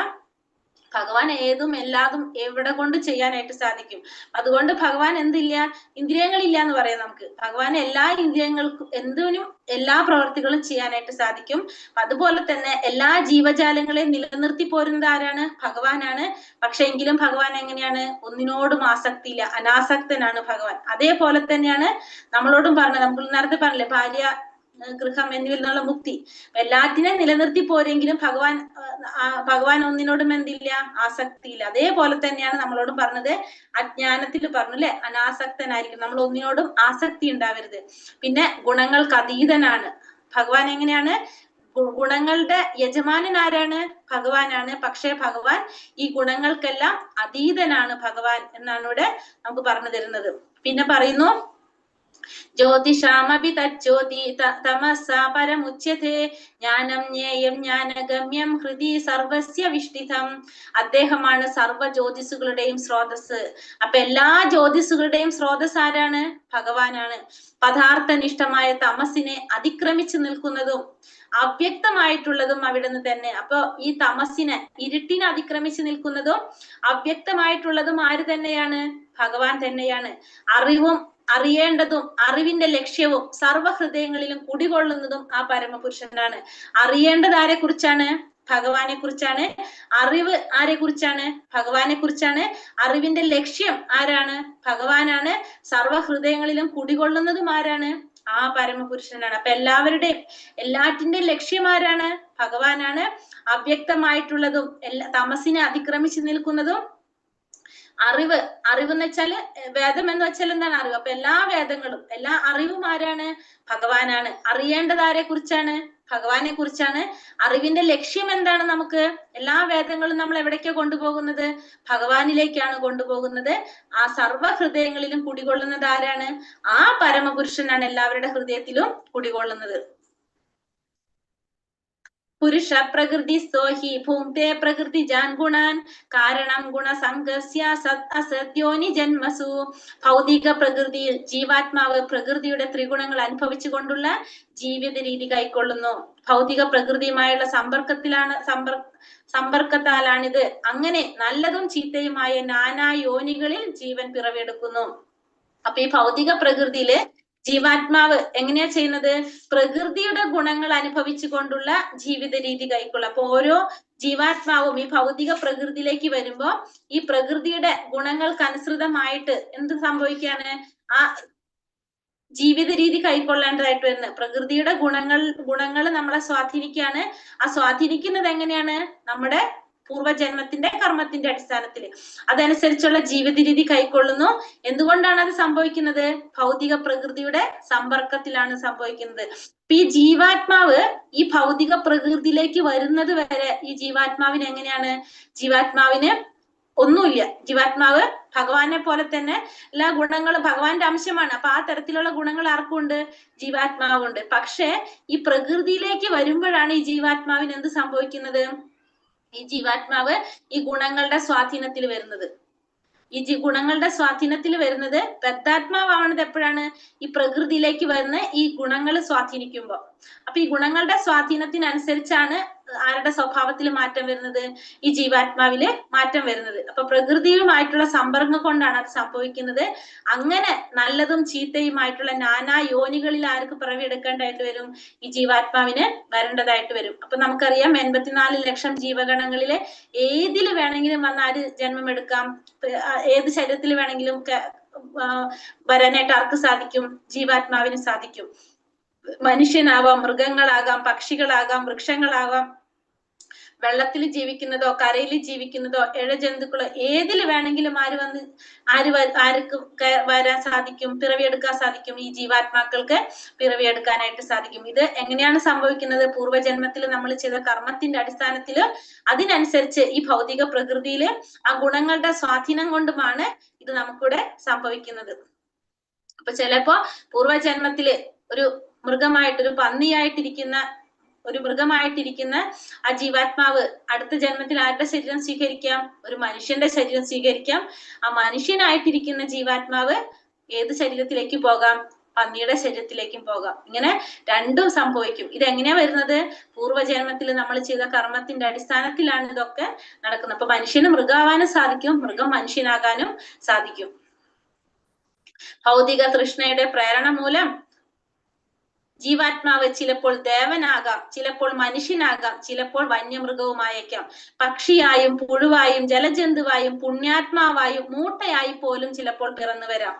ഭഗവാൻ ഏതും എല്ലാതും എവിടെ കൊണ്ട് ചെയ്യാനായിട്ട് സാധിക്കും. അതുകൊണ്ട് ഭഗവാൻ എന്തില്ല? ഇന്ദ്രിയങ്ങളില്ല എന്ന് പറയാം നമുക്ക്. ഭഗവാൻ എല്ലാ ഇന്ദ്രിയങ്ങൾക്കും എന്തിനും എല്ലാ പ്രവർത്തികളും ചെയ്യാനായിട്ട് സാധിക്കും. അതുപോലെ തന്നെ എല്ലാ ജീവജാലങ്ങളെയും നിലനിർത്തി പോരുന്നത് ആരാണ്? ഭഗവാനാണ്. പക്ഷെ എങ്കിലും ഭഗവാൻ എങ്ങനെയാണ്? ഒന്നിനോടും ആസക്തിയില്ല, അനാസക്തനാണ് ഭഗവാൻ. അതേപോലെ തന്നെയാണ് നമ്മളോടും പറഞ്ഞത്. നമുക്ക് നേരത്തെ പറഞ്ഞില്ലേ, ഭാര്യ, ഗൃഹം എന്നിവയിൽ നിന്നുള്ള മുക്തി എല്ലാത്തിനെയും നിലനിർത്തി പോരെങ്കിലും ഭഗവാൻ ഒന്നിനോടും എന്തില്ല? ആസക്തിയില്ല. അതേപോലെ തന്നെയാണ് നമ്മളോടും പറഞ്ഞത്, അജ്ഞാനത്തിൽ പറഞ്ഞു അല്ലെ, അനാസക്തനായിരിക്കും. നമ്മൾ ഒന്നിനോടും ആസക്തി ഉണ്ടാവരുത്. പിന്നെ ഗുണങ്ങൾക്ക് അതീതനാണ് ഭഗവാൻ. എങ്ങനെയാണ്? ഗുണങ്ങളുടെ യജമാനൻ ആരാണ്? ഭഗവാനാണ്. പക്ഷെ ഭഗവാൻ ഈ ഗുണങ്ങൾക്കെല്ലാം അതീതനാണ് ഭഗവാൻ എന്നാണ് ഇവിടെ നമുക്ക് പറഞ്ഞു തരുന്നത്. പിന്നെ പറയുന്നു, ജ്യോതിഷാമപി തജ്ജ്യോതി തമസാ പരമുച്യതേ ജ്ഞാനം ജ്ഞേയം ജ്ഞാനഗമ്യം ഹൃദി സർവസ്യ വിഷ്ഠിതം. അദ്ദേഹമാണ് സർവ്വ ജ്യോതിസുകളുടെയും സ്രോതസ്. അപ്പൊ എല്ലാ ജ്യോതിസുകളുടെയും സ്രോതസ് ആരാണ്? ഭഗവാനാണ്. പദാർത്ഥനിഷ്ഠമായ തമസിനെ അതിക്രമിച്ചു നിൽക്കുന്നതും അവ്യക്തമായിട്ടുള്ളതും അവിടുന്ന് തന്നെ. അപ്പൊ ഈ തമസിനെ, ഇരുട്ടിനെ അതിക്രമിച്ചു നിൽക്കുന്നതും അവ്യക്തമായിട്ടുള്ളതും ആര് തന്നെയാണ്? ഭഗവാൻ തന്നെയാണ്. അറിയേണ്ടതും അറിവിന്റെ ലക്ഷ്യവും സർവ്വഹൃദയങ്ങളിലും കുടികൊള്ളുന്നതും ആ പരമപുരുഷനാണ്. അറിയേണ്ടത് ആരെ കുറിച്ചാണ്? ഭഗവാനെ കുറിച്ചാണ്. അറിവ് ആരെ കുറിച്ചാണ്? ഭഗവാനെ കുറിച്ചാണ്. അറിവിന്റെ ലക്ഷ്യം ആരാണ്? ഭഗവാനാണ്. സർവ്വഹൃദയങ്ങളിലും കുടികൊള്ളുന്നതും ആരാണ്? ആ പരമപുരുഷനാണ്. അപ്പൊ എല്ലാറ്റിന്റെയും ലക്ഷ്യം ആരാണ്? ഭഗവാനാണ്. അവ്യക്തമായിട്ടുള്ളതും തമസിനെ അതിക്രമിച്ചു നിൽക്കുന്നതും അറിവ് എന്ന് വെച്ചാല് വേദം എന്ന് വെച്ചാൽ എന്താണ്? അറിവ്. അപ്പൊ എല്ലാ വേദങ്ങളും എല്ലാ അറിവും ആരാണ്? ഭഗവാനാണ്. അറിയേണ്ടത് ആരെ കുറിച്ചാണ്? ഭഗവാനെ കുറിച്ചാണ്. അറിവിന്റെ ലക്ഷ്യം എന്താണ്? നമുക്ക് എല്ലാ വേദങ്ങളും നമ്മൾ എവിടേക്കാണ് കൊണ്ടുപോകുന്നത്? ഭഗവാനിലേക്കാണ് കൊണ്ടുപോകുന്നത്. ആ സർവ്വ ഹൃദയങ്ങളിലും കുടികൊള്ളുന്നത് ആരാണ്? ആ പരമപുരുഷനാണ് എല്ലാവരുടെ ഹൃദയത്തിലും കുടികൊള്ളുന്നത്. പുരുഷ പ്രകൃതി സ്തോഹി ഭൂങ്ക്തേ പ്രകൃതി ജാൻ ഗുണാൻ കാരണം ഗുണസംഗസ്യ അസത്യോനി ജന്മസു. ഭൗതിക പ്രകൃതിയിൽ ജീവാത്മാവ് പ്രകൃതിയുടെ ത്രിഗുണങ്ങൾ അനുഭവിച്ചുകൊണ്ടുള്ള ജീവിത രീതി കൈക്കൊള്ളുന്നു. ഭൗതിക പ്രകൃതിയുമായുള്ള സമ്പർക്കത്താലാണിത്. അങ്ങനെ നല്ലതും ചീത്തയുമായ നാനാ യോനികളിൽ ജീവൻ പിറവിയെടുക്കുന്നു. അപ്പൊ ഈ ഭൗതിക പ്രകൃതിയില് ജീവാത്മാവ് എങ്ങനെയാ ചെയ്യുന്നത്? പ്രകൃതിയുടെ ഗുണങ്ങൾ അനുഭവിച്ചു കൊണ്ടുള്ള ജീവിത രീതി കൈക്കൊള്ളും. അപ്പൊ ഓരോ ജീവാത്മാവും ഈ ഭൗതിക പ്രകൃതിയിലേക്ക് വരുമ്പോ ഈ പ്രകൃതിയുടെ ഗുണങ്ങൾക്ക് അനുസൃതമായിട്ട് എന്ത് സംഭവിക്കാണ്? ആ ജീവിത രീതി കൈക്കൊള്ളേണ്ടതായിട്ട് വരുന്നത്. പ്രകൃതിയുടെ ഗുണങ്ങൾ നമ്മളെ സ്വാധീനിക്കുകയാണ്. ആ സ്വാധീനിക്കുന്നത് എങ്ങനെയാണ്? നമ്മുടെ പൂർവ്വജന്മത്തിന്റെ കർമ്മത്തിന്റെ അടിസ്ഥാനത്തിൽ അതനുസരിച്ചുള്ള ജീവിത രീതി കൈക്കൊള്ളുന്നു. എന്തുകൊണ്ടാണ് അത് സംഭവിക്കുന്നത്? ഭൗതിക പ്രകൃതിയുടെ സമ്പർക്കത്തിലാണ് സംഭവിക്കുന്നത്. അപ്പൊ ഈ ജീവാത്മാവ് ഈ ഭൗതിക പ്രകൃതിയിലേക്ക് വരുന്നത് വരെ ഈ ജീവാത്മാവിന് എങ്ങനെയാണ്? ജീവാത്മാവിന് ഒന്നുമില്ല. ജീവാത്മാവ് ഭഗവാനെ പോലെ തന്നെ എല്ലാ ഗുണങ്ങളും ഭഗവാന്റെ അംശമാണ്. അപ്പൊ ആ തരത്തിലുള്ള ഗുണങ്ങൾ ആർക്കുണ്ട്? ജീവാത്മാവുണ്ട്. പക്ഷെ ഈ പ്രകൃതിയിലേക്ക് വരുമ്പോഴാണ് ഈ ജീവാത്മാവിന് എന്ത് സംഭവിക്കുന്നത്? ഈ ജീവാത്മാവ് ഈ ഗുണങ്ങളുടെ സ്വാധീനത്തിൽ വരുന്നത്. ഈ ഗുണങ്ങളുടെ സ്വാധീനത്തിൽ വരുന്നത് ബദ്ധാത്മാവാണത് എപ്പോഴാണ്? ഈ പ്രകൃതിയിലേക്ക് വരുന്ന ഈ ഗുണങ്ങൾ സ്വാധീനിക്കുമ്പോ. അപ്പൊ ഈ ഗുണങ്ങളുടെ സ്വാധീനത്തിനനുസരിച്ചാണ് ആരുടെ സ്വഭാവത്തിൽ മാറ്റം വരുന്നത്? ഈ ജീവാത്മാവില് മാറ്റം വരുന്നത്. അപ്പൊ പ്രകൃതിയുമായിട്ടുള്ള സമ്പർക്കം കൊണ്ടാണ് അത് സംഭവിക്കുന്നത്. അങ്ങനെ നല്ലതും ചീത്തയുമായിട്ടുള്ള നാനാ യോനികളിൽ ആർക്ക് പിറവിയെടുക്കേണ്ടതായിട്ട് വരും? ഈ ജീവാത്മാവിന് വരേണ്ടതായിട്ട് വരും. അപ്പൊ നമുക്കറിയാം 84 ലക്ഷം ജീവഗണങ്ങളിലെ ഏതില് വേണമെങ്കിലും വന്ന് ആര് ജന്മം എടുക്കാം? ഏത് ശരീരത്തിൽ വേണമെങ്കിലും വരാനായിട്ട് ആർക്ക് സാധിക്കും? ജീവാത്മാവിന് സാധിക്കും. മനുഷ്യനാവാം, മൃഗങ്ങളാകാം, പക്ഷികളാകാം, വൃക്ഷങ്ങളാകാം, വെള്ളത്തിൽ ജീവിക്കുന്നതോ കരയിൽ ജീവിക്കുന്നതോ ഇഴജന്തുക്കളോ ഏതിൽ വേണമെങ്കിലും ആർക്ക് വരാൻ സാധിക്കും? പിറവിയെടുക്കാൻ സാധിക്കും. ഈ ജീവാത്മാക്കൾക്ക് പിറവിയെടുക്കാനായിട്ട് സാധിക്കും. ഇത് എങ്ങനെയാണ് സംഭവിക്കുന്നത്? പൂർവ്വജന്മത്തിൽ നമ്മൾ ചെയ്ത കർമ്മത്തിന്റെ അടിസ്ഥാനത്തില് അതിനനുസരിച്ച് ഈ ഭൗതിക പ്രകൃതിയില് ആ ഗുണങ്ങളുടെ സ്വാധീനം കൊണ്ടുമാണ് ഇത് നമുക്കിവിടെ സംഭവിക്കുന്നത്. അപ്പൊ ചിലപ്പോ പൂർവ്വജന്മത്തില് ഒരു മൃഗമായിട്ട്, ഒരു പന്നിയായിട്ടിരിക്കുന്ന, ഒരു മൃഗമായിട്ടിരിക്കുന്ന ആ ജീവാത്മാവ് അടുത്ത ജന്മത്തിൽ ആരുടെ ശരീരം സ്വീകരിക്കാം? ഒരു മനുഷ്യന്റെ ശരീരം സ്വീകരിക്കാം. ആ മനുഷ്യനായിട്ടിരിക്കുന്ന ജീവാത്മാവ് ഏത് ശരീരത്തിലേക്ക് പോകാം? പന്നിയുടെ ശരീരത്തിലേക്കും പോകാം. ഇങ്ങനെ രണ്ടും സംഭവിക്കും. ഇതെങ്ങനെയാ വരുന്നത്? പൂർവ്വജന്മത്തിൽ നമ്മൾ ചെയ്ത കർമ്മത്തിന്റെ അടിസ്ഥാനത്തിലാണ് ഇതൊക്കെ നടക്കുന്നത്. അപ്പൊ മനുഷ്യന് മൃഗമാവാനും സാധിക്കും, മൃഗം മനുഷ്യനാകാനും സാധിക്കും. ഭൗതിക തൃഷ്ണയുടെ പ്രേരണ മൂലം ജീവാത്മാവ് ചിലപ്പോൾ ദേവനാകാം, ചിലപ്പോൾ മനുഷ്യനാകാം, ചിലപ്പോൾ വന്യമൃഗവുമായേക്കാം. പക്ഷിയായും പുഴുവായും ജലജന്തുവായും പുണ്യാത്മാവായും മൂട്ടയായി പോലും ചിലപ്പോൾ പിറന്നു വരാം.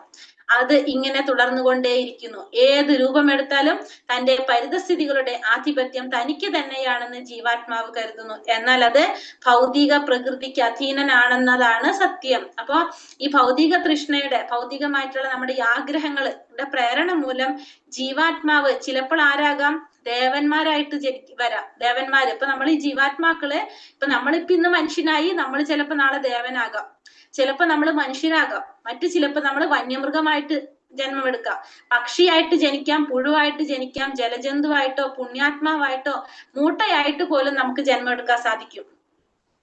അത് ഇങ്ങനെ തുടർന്നുകൊണ്ടേയിരിക്കുന്നു. ഏത് രൂപമെടുത്താലും തന്റെ പരിതസ്ഥിതികളുടെ ആധിപത്യം തനിക്ക് തന്നെയാണെന്ന് ജീവാത്മാവ് കരുതുന്നു. എന്നാൽ അത് ഭൗതിക പ്രകൃതിക്ക് അധീനനാണെന്നതാണ് സത്യം. അപ്പൊ ഈ ഭൗതിക തൃഷ്ണയുടെ, ഭൗതികമായിട്ടുള്ള നമ്മുടെ ഈ ആഗ്രഹങ്ങളുടെ പ്രേരണ മൂലം ജീവാത്മാവ് ചിലപ്പോൾ ആരാകാം? ദേവന്മാരായിട്ട് വരാം. ദേവന്മാര്, ഇപ്പൊ നമ്മൾ ഈ ജീവാത്മാക്കള്, ഇപ്പൊ നമ്മളിപ്പോ ഇന്ന് മനുഷ്യനായി, നമ്മൾ ചിലപ്പോ നാളെ ദേവനാകാം, ചിലപ്പോ നമ്മൾ മനുഷ്യരാകാം, മറ്റു ചിലപ്പോ നമ്മൾ വന്യമൃഗമായിട്ട് ജന്മമെടുക്കാം, പക്ഷിയായിട്ട് ജനിക്കാം, പുഴുവായിട്ട് ജനിക്കാം, ജലജന്തുവായിട്ടോ പുണ്യാത്മാവായിട്ടോ മൂട്ടയായിട്ട് പോലും നമുക്ക് ജന്മം എടുക്കാൻ സാധിക്കും.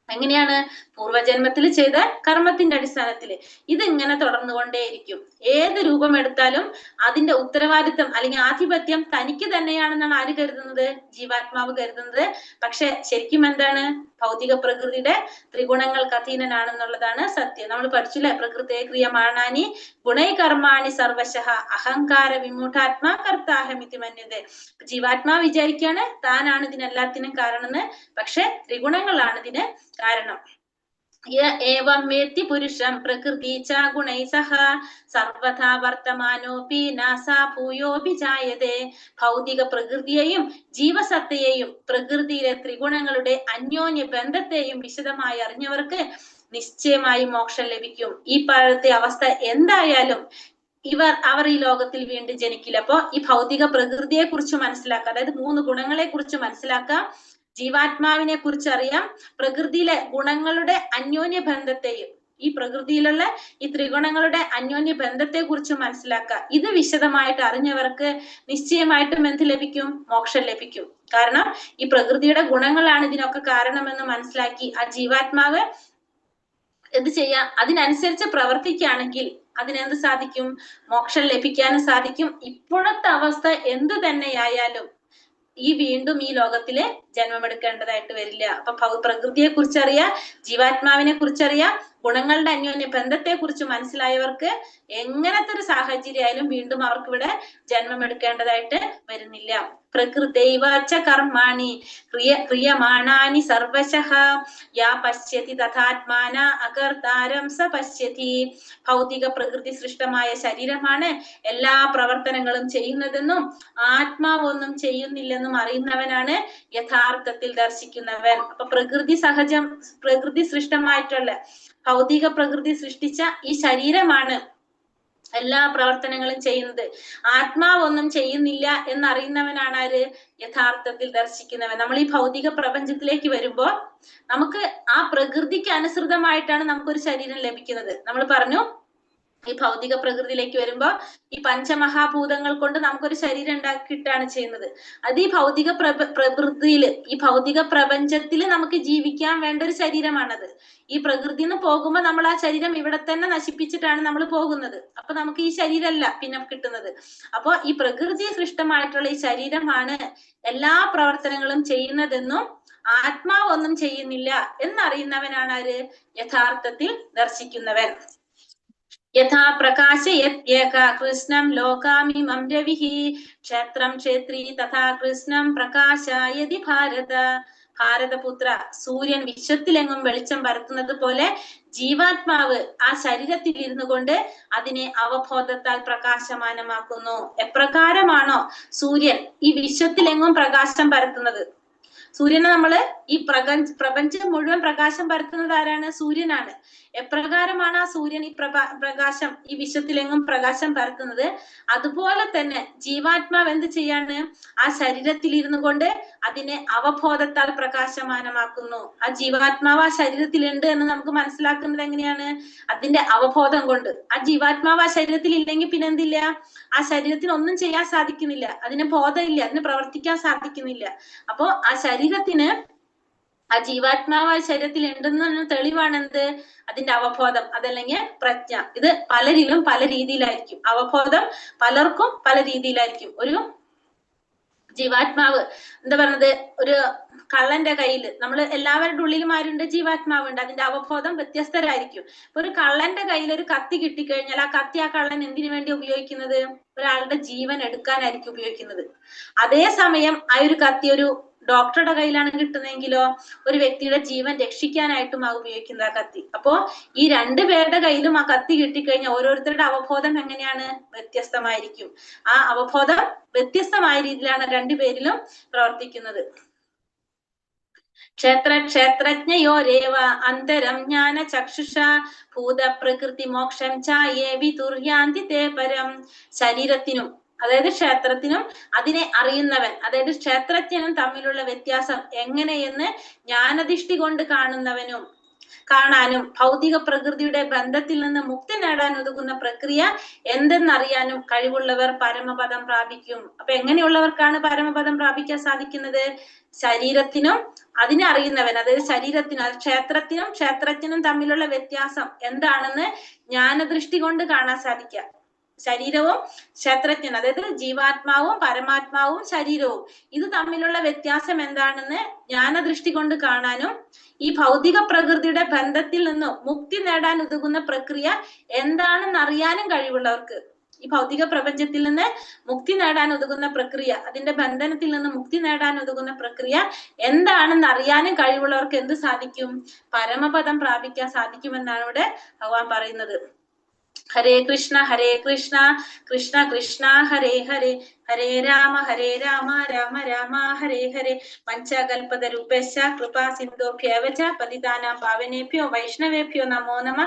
എങ്ങനെയാണ്? പൂർവ്വജന്മത്തിൽ ചെയ്ത കർമ്മത്തിന്റെ അടിസ്ഥാനത്തില്. ഇതിങ്ങനെ തുടർന്നുകൊണ്ടേയിരിക്കും. ഏത് രൂപം എടുത്താലും അതിന്റെ ഉത്തരവാദിത്വം അല്ലെങ്കിൽ ആധിപത്യം തനിക്ക് തന്നെയാണെന്നാണ് ആര് കരുതുന്നത്? ജീവാത്മാവ് കരുതുന്നത്. പക്ഷെ ശരിക്കും എന്താണ്? ഭൗതിക പ്രകൃതിയുടെ ത്രിഗുണങ്ങൾക്ക് അധീനനാണെന്നുള്ളതാണ് സത്യം. നമ്മൾ പഠിച്ചില്ലേ? പ്രകൃതേ ക്രിയമാണാനി ഗുണൈ കർമാണി സർവശഃ അഹങ്കാര വിമൂഢാത്മാ കർത്താഹമിതി മന്യതേ. ജീവാത്മാവ് വിചാരിക്കാണ് താനാണ് ഇതിനെല്ലാത്തിനും കാരണമെന്ന്. പക്ഷെ ത്രിഗുണങ്ങളാണ് ഇതിന് കാരണം. ഏവം വേത്തി പുരുഷം പ്രകൃതി ച ഗുണൈ സഹ സർവഥാ വർത്തമാനോപി നാസാ ഭൂയോപി ജായതേ. ഭൗതിക പ്രകൃതിയെയും ജീവസത്തയെയും പ്രകൃതിയിലെ ത്രിഗുണങ്ങളുടെ അന്യോന്യ ബന്ധത്തെയും വിശദമായി അറിഞ്ഞവർക്ക് നിശ്ചയമായും മോക്ഷം ലഭിക്കും. ഈ പഴത്തെ അവസ്ഥ എന്തായാലും അവർ ഈ ലോകത്തിൽ വീണ്ടും ജനിക്കില്ല. അപ്പൊ ഈ ഭൗതിക പ്രകൃതിയെ കുറിച്ച് മനസ്സിലാക്കുക, അതായത് 3 ഗുണങ്ങളെ കുറിച്ച് മനസ്സിലാക്കാം, ജീവാത്മാവിനെ കുറിച്ച് അറിയാം, പ്രകൃതിയിലെ ഗുണങ്ങളുടെ അന്യോന്യ ബന്ധത്തെയും, ഈ പ്രകൃതിയിലുള്ള ഈ ത്രിഗുണങ്ങളുടെ അന്യോന്യ ബന്ധത്തെ കുറിച്ച് മനസ്സിലാക്കുക. ഇത് വിശദമായിട്ട് അറിഞ്ഞവർക്ക് നിശ്ചയമായിട്ടും എന്ത് ലഭിക്കും? മോക്ഷം ലഭിക്കും. കാരണം ഈ പ്രകൃതിയുടെ ഗുണങ്ങളാണ് ഇതിനൊക്കെ കാരണമെന്ന് മനസ്സിലാക്കി ആ ജീവാത്മാവ് എന്ത് ചെയ്യാം? അതിനനുസരിച്ച് പ്രവർത്തിക്കുകയാണെങ്കിൽ അതിനെന്ത് സാധിക്കും? മോക്ഷം ലഭിക്കാനും സാധിക്കും. ഇപ്പോഴത്തെ അവസ്ഥ എന്ത് തന്നെയായാലും വീണ്ടും ഈ ലോകത്തില് ജന്മമെടുക്കേണ്ടതായിട്ട് വരില്ല. അപ്പൊ പ്രകൃതിയെ കുറിച്ചറിയാം, ജീവാത്മാവിനെ കുറിച്ചറിയാം, ഗുണങ്ങളുടെ അന്യോന്യ ബന്ധത്തെ കുറിച്ച് മനസ്സിലായവർക്ക് എങ്ങനത്തെ ഒരു സാഹചര്യമായാലും വീണ്ടും അവർക്ക് ഇവിടെ ജന്മമെടുക്കേണ്ടതായിട്ട് വരുന്നില്ല. പ്രകൃതൈവാച കർമാണി ക്രിയമാണാനി സർവശഃ യാ പശ്യതി തഥാത്മാന അകർത്താരം സ പശ്യതി. ഭൗതിക പ്രകൃതി സൃഷ്ടമായ ശരീരമാണ് എല്ലാ പ്രവർത്തനങ്ങളും ചെയ്യുന്നതെന്നും ആത്മാവൊന്നും ചെയ്യുന്നില്ലെന്നും അറിയുന്നവനാണ് യഥാർത്ഥത്തിൽ ദർശിക്കുന്നവൻ. അപ്പൊ പ്രകൃതി സൃഷ്ടമായിട്ടുള്ള ഭൗതിക പ്രകൃതി സൃഷ്ടിച്ച ഈ ശരീരമാണ് എല്ലാ പ്രവർത്തനങ്ങളും ചെയ്യുന്നത്. ആത്മാവൊന്നും ചെയ്യുന്നില്ല എന്നറിയുന്നവനാണ് ആര്? യഥാർത്ഥത്തിൽ ദർശിക്കുന്നവൻ. നമ്മൾ ഈ ഭൗതിക പ്രപഞ്ചത്തിലേക്ക് വരുമ്പോ നമുക്ക് ആ പ്രകൃതിക്ക് അനുസൃതമായിട്ടാണ് നമുക്കൊരു ശരീരം ലഭിക്കുന്നത്. നമ്മൾ പറഞ്ഞു ഈ ഭൗതിക പ്രകൃതിയിലേക്ക് വരുമ്പോ ഈ പഞ്ചമഹാഭൂതങ്ങൾ കൊണ്ട് നമുക്കൊരു ശരീരം ഉണ്ടാക്കിയിട്ടാണ് ചെയ്യുന്നത്. അത് ഈ ഭൗതിക പ്രകൃതിയില്, ഈ ഭൗതിക പ്രപഞ്ചത്തില് നമുക്ക് ജീവിക്കാൻ വേണ്ട ഒരു ശരീരമാണത്. ഈ പ്രകൃതിന്ന് പോകുമ്പോ നമ്മൾ ആ ശരീരം ഇവിടെ തന്നെ നശിപ്പിച്ചിട്ടാണ് നമ്മൾ പോകുന്നത്. അപ്പൊ നമുക്ക് ഈ ശരീരമല്ല പിന്നെ കിട്ടുന്നത്. അപ്പൊ ഈ പ്രകൃതി സൃഷ്ടമായിട്ടുള്ള ഈ ശരീരമാണ് എല്ലാ പ്രവർത്തനങ്ങളും ചെയ്യുന്നതെന്നും ആത്മാവ് ഒന്നും ചെയ്യുന്നില്ല എന്നറിയുന്നവനാണ് ആര്? യഥാർത്ഥത്തിൽ ദർശിക്കുന്നവൻ. യഥാ പ്രകാശ കൃഷ്ണം ലോകാമിമം രവിഹി ക്ഷേത്രം ക്ഷേത്രി തഥാ കൃഷ്ണം പ്രകാശയതി ഭാരത. ഭാരതപുത്ര, സൂര്യൻ വിശ്വത്തിലെങ്ങും വെളിച്ചം പരത്തുന്നത് പോലെ ജീവാത്മാവ് ആ ശരീരത്തിൽ ഇരുന്നു കൊണ്ട് അതിനെ അവബോധത്താൽ പ്രകാശമാനമാക്കുന്നു. എപ്രകാരമാണോ സൂര്യൻ ഈ വിശ്വത്തിലെങ്ങും പ്രകാശം പരത്തുന്നത്, സൂര്യനെ നമ്മള് ഈ പ്രപഞ്ചം മുഴുവൻ പ്രകാശം പരത്തുന്നത് ആരാണ്? സൂര്യനാണ്. എപ്രകാരമാണ് ആ സൂര്യൻ ഈ പ്രകാശം ഈ വിശ്വത്തിലെങ്ങും പ്രകാശം പരത്തുന്നത്, അതുപോലെ തന്നെ ജീവാത്മാവ് എന്ത് ചെയ്യാണ്? ആ ശരീരത്തിൽ ഇരുന്നു കൊണ്ട് അതിനെ അവബോധത്താൽ പ്രകാശമാനമാക്കുന്നു. ആ ജീവാത്മാവ് ആ ശരീരത്തിലുണ്ട് എന്ന് നമുക്ക് മനസ്സിലാക്കുന്നത് എങ്ങനെയാണ്? അതിന്റെ അവബോധം കൊണ്ട്. ആ ജീവാത്മാവ് ആ ശരീരത്തിൽ ഇല്ലെങ്കിൽ പിന്നെ എന്തില്ല? ആ ശരീരത്തിന് ഒന്നും ചെയ്യാൻ സാധിക്കുന്നില്ല, അതിന് ബോധമില്ല, അതിന് പ്രവർത്തിക്കാൻ സാധിക്കുന്നില്ല. അപ്പോ ആ ശരീരത്തിന്, ആ ജീവാത്മാവായ ശരീരത്തിൽ ഉണ്ടെന്ന തെളിവാണ് എന്ത്? അതിന്റെ അവബോധം, അതല്ലെങ്കിൽ പ്രജ്ഞ. ഇത് പലരിലും പല രീതിയിലായിരിക്കും. അവബോധം പലർക്കും പല രീതിയിലായിരിക്കും. ഒരു ജീവാത്മാവ് എന്താ പറഞ്ഞത്, ഒരു കള്ളന്റെ കയ്യിൽ, നമ്മൾ എല്ലാവരുടെ ഉള്ളിലും ആരുണ്ട്? ജീവാത്മാവുണ്ട്. അതിന്റെ അവബോധം വ്യത്യസ്തരായിരിക്കും. ഇപ്പൊ ഒരു കള്ളന്റെ കയ്യിൽ ഒരു കത്തി കിട്ടിക്കഴിഞ്ഞാൽ ആ കത്തി ആ കള്ളൻ എന്തിനു വേണ്ടി ഉപയോഗിക്കുന്നത്? ഒരാളുടെ ജീവൻ എടുക്കാനായിരിക്കും ഉപയോഗിക്കുന്നത്. അതേസമയം ആ ഒരു കത്തി ഒരു ഡോക്ടറുടെ കയ്യിലാണ് കിട്ടുന്നതെങ്കിലോ ഒരു വ്യക്തിയുടെ ജീവൻ രക്ഷിക്കാനായിട്ടും ആ ഉപയോഗിക്കുന്നത് ആ കത്തി. അപ്പോ ഈ രണ്ടുപേരുടെ കയ്യിലും ആ കത്തി കിട്ടിക്കഴിഞ്ഞാൽ ഓരോരുത്തരുടെ അവബോധം എങ്ങനെയാണ്? വ്യത്യസ്തമായിരിക്കും. ആ അവബോധം വ്യത്യസ്തമായ രീതിയിലാണ് രണ്ടുപേരിലും പ്രവർത്തിക്കുന്നത്. ക്ഷേത്രജ്ഞയോരേവ അന്തരം ജ്ഞാന ചക്ഷുഷ ഭൂത പ്രകൃതി മോക്ഷം ചായേ വിതുര്യാന്തി തേ പരം. ശരീരത്തിനും, അതായത് ക്ഷേത്രത്തിനും അതിനെ അറിയുന്നവൻ, അതായത് ക്ഷേത്രജ്ഞനും തമ്മിലുള്ള വ്യത്യാസം എങ്ങനെയെന്ന് ജ്ഞാനദൃഷ്ടി കൊണ്ട് കാണാനും ഭൗതിക പ്രകൃതിയുടെ ബന്ധത്തിൽ നിന്ന് മുക്തി നേടാൻ ഒതുങ്ങുന്ന പ്രക്രിയ എന്തെന്നറിയാനും കഴിവുള്ളവർ പരമപദം പ്രാപിക്കും. അപ്പൊ എങ്ങനെയുള്ളവർക്കാണ് പരമപദം പ്രാപിക്കാൻ സാധിക്കുന്നത്? ശരീരത്തിനും അതിനെ അറിയുന്നവൻ, അതായത് ശരീരത്തിനും ക്ഷേത്രത്തിനും ക്ഷേത്രജ്ഞനും തമ്മിലുള്ള വ്യത്യാസം എന്താണെന്ന് ജ്ഞാനദൃഷ്ടി കൊണ്ട് കാണാൻ സാധിക്കുക. ശരീരവും ക്ഷേത്രജ്ഞൻ, അതായത് ജീവാത്മാവും പരമാത്മാവും ശരീരവും, ഇത് തമ്മിലുള്ള വ്യത്യാസം എന്താണെന്ന് ജ്ഞാനദൃഷ്ടി കൊണ്ട് കാണാനും ഈ ഭൗതിക പ്രകൃതിയുടെ ബന്ധത്തിൽ നിന്ന് മുക്തി നേടാൻ ഉതകുന്ന പ്രക്രിയ എന്താണെന്ന് അറിയാനും കഴിവുള്ളവർക്ക്, ഈ ഭൗതിക പ്രപഞ്ചത്തിൽ നിന്ന് മുക്തി നേടാൻ ഉതകുന്ന പ്രക്രിയ, അതിന്റെ ബന്ധനത്തിൽ നിന്ന് മുക്തി നേടാൻ ഉതകുന്ന പ്രക്രിയ എന്താണെന്ന് അറിയാനും കഴിവുള്ളവർക്ക് എന്ത് സാധിക്കും? പരമപദം പ്രാപിക്കാൻ സാധിക്കുമെന്നാണ് ഇവിടെ ഭഗവാൻ പറയുന്നത്. ഹരേ കൃഷ്ണ കൃഷ്ണ കൃഷ്ണ ഹരേ ഹരേ, ഹരേ രാമ രാമ രാമ ഹരേ ഹരേ. പഞ്ചകൽപതരൂപേശ കൃപാ സിന്ധോഭ്യവ ച പതിതാനാം പാവനേഭ്യോ വൈഷ്ണവേഭ്യോ നമോ നമ.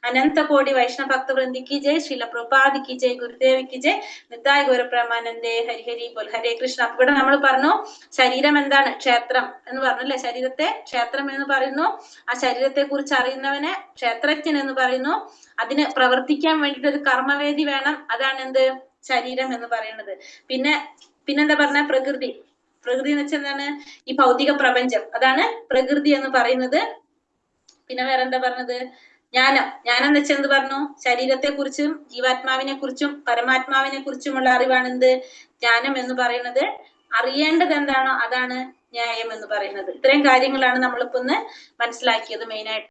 അനന്തകോടി വൈഷ്ണവ ഭക്തവൃന്ദിക്ക് ജയ്. ശ്രീല പ്രഭുപാദിക്ക് ജയ്. ഗുരുദേവിക്ക് ജയ്. നിത്തായ് ഗൗരപ്രമാനന്ദേ. ഹരി ഹരി ബോൽ. ഹരേ കൃഷ്ണ. അപ്പൊ ഇവിടെ നമ്മൾ പറഞ്ഞു ശരീരം എന്താണ്? ക്ഷേത്രം എന്ന് പറഞ്ഞു അല്ലെ? ശരീരത്തെ ക്ഷേത്രം എന്ന് പറയുന്നു. ആ ശരീരത്തെ കുറിച്ച് അറിയുന്നവനെ ക്ഷേത്രജ്ഞൻ എന്ന് പറയുന്നു. അതിന് പ്രവർത്തിക്കാൻ വേണ്ടിട്ട് ഒരു കർമ്മവേദി വേണം, അതാണ് എന്ത്? ശരീരം എന്ന് പറയുന്നത്. പിന്നെന്താ പറഞ്ഞ? പ്രകൃതി. പ്രകൃതി എന്ന് വെച്ചാൽ എന്താണ്? ഈ ഭൗതിക പ്രപഞ്ചം, അതാണ് പ്രകൃതി എന്ന് പറയുന്നത്. പിന്നെ വേറെന്താ പറഞ്ഞത്? ജ്ഞാനം. ജ്ഞാനം എന്ന് വെച്ചാൽ എന്ത് പറഞ്ഞു? ശരീരത്തെ കുറിച്ചും ജീവാത്മാവിനെ കുറിച്ചും പരമാത്മാവിനെ കുറിച്ചുമുള്ള അറിവാണ് എന്ത്? ജ്ഞാനം എന്ന് പറയുന്നത്. അറിയേണ്ടത് എന്താണോ അതാണ് ന്യായം എന്ന് പറയുന്നത്. ഇത്രയും കാര്യങ്ങളാണ് നമ്മളിപ്പോ ഒന്ന് മനസ്സിലാക്കിയത് മെയിനായിട്ട്.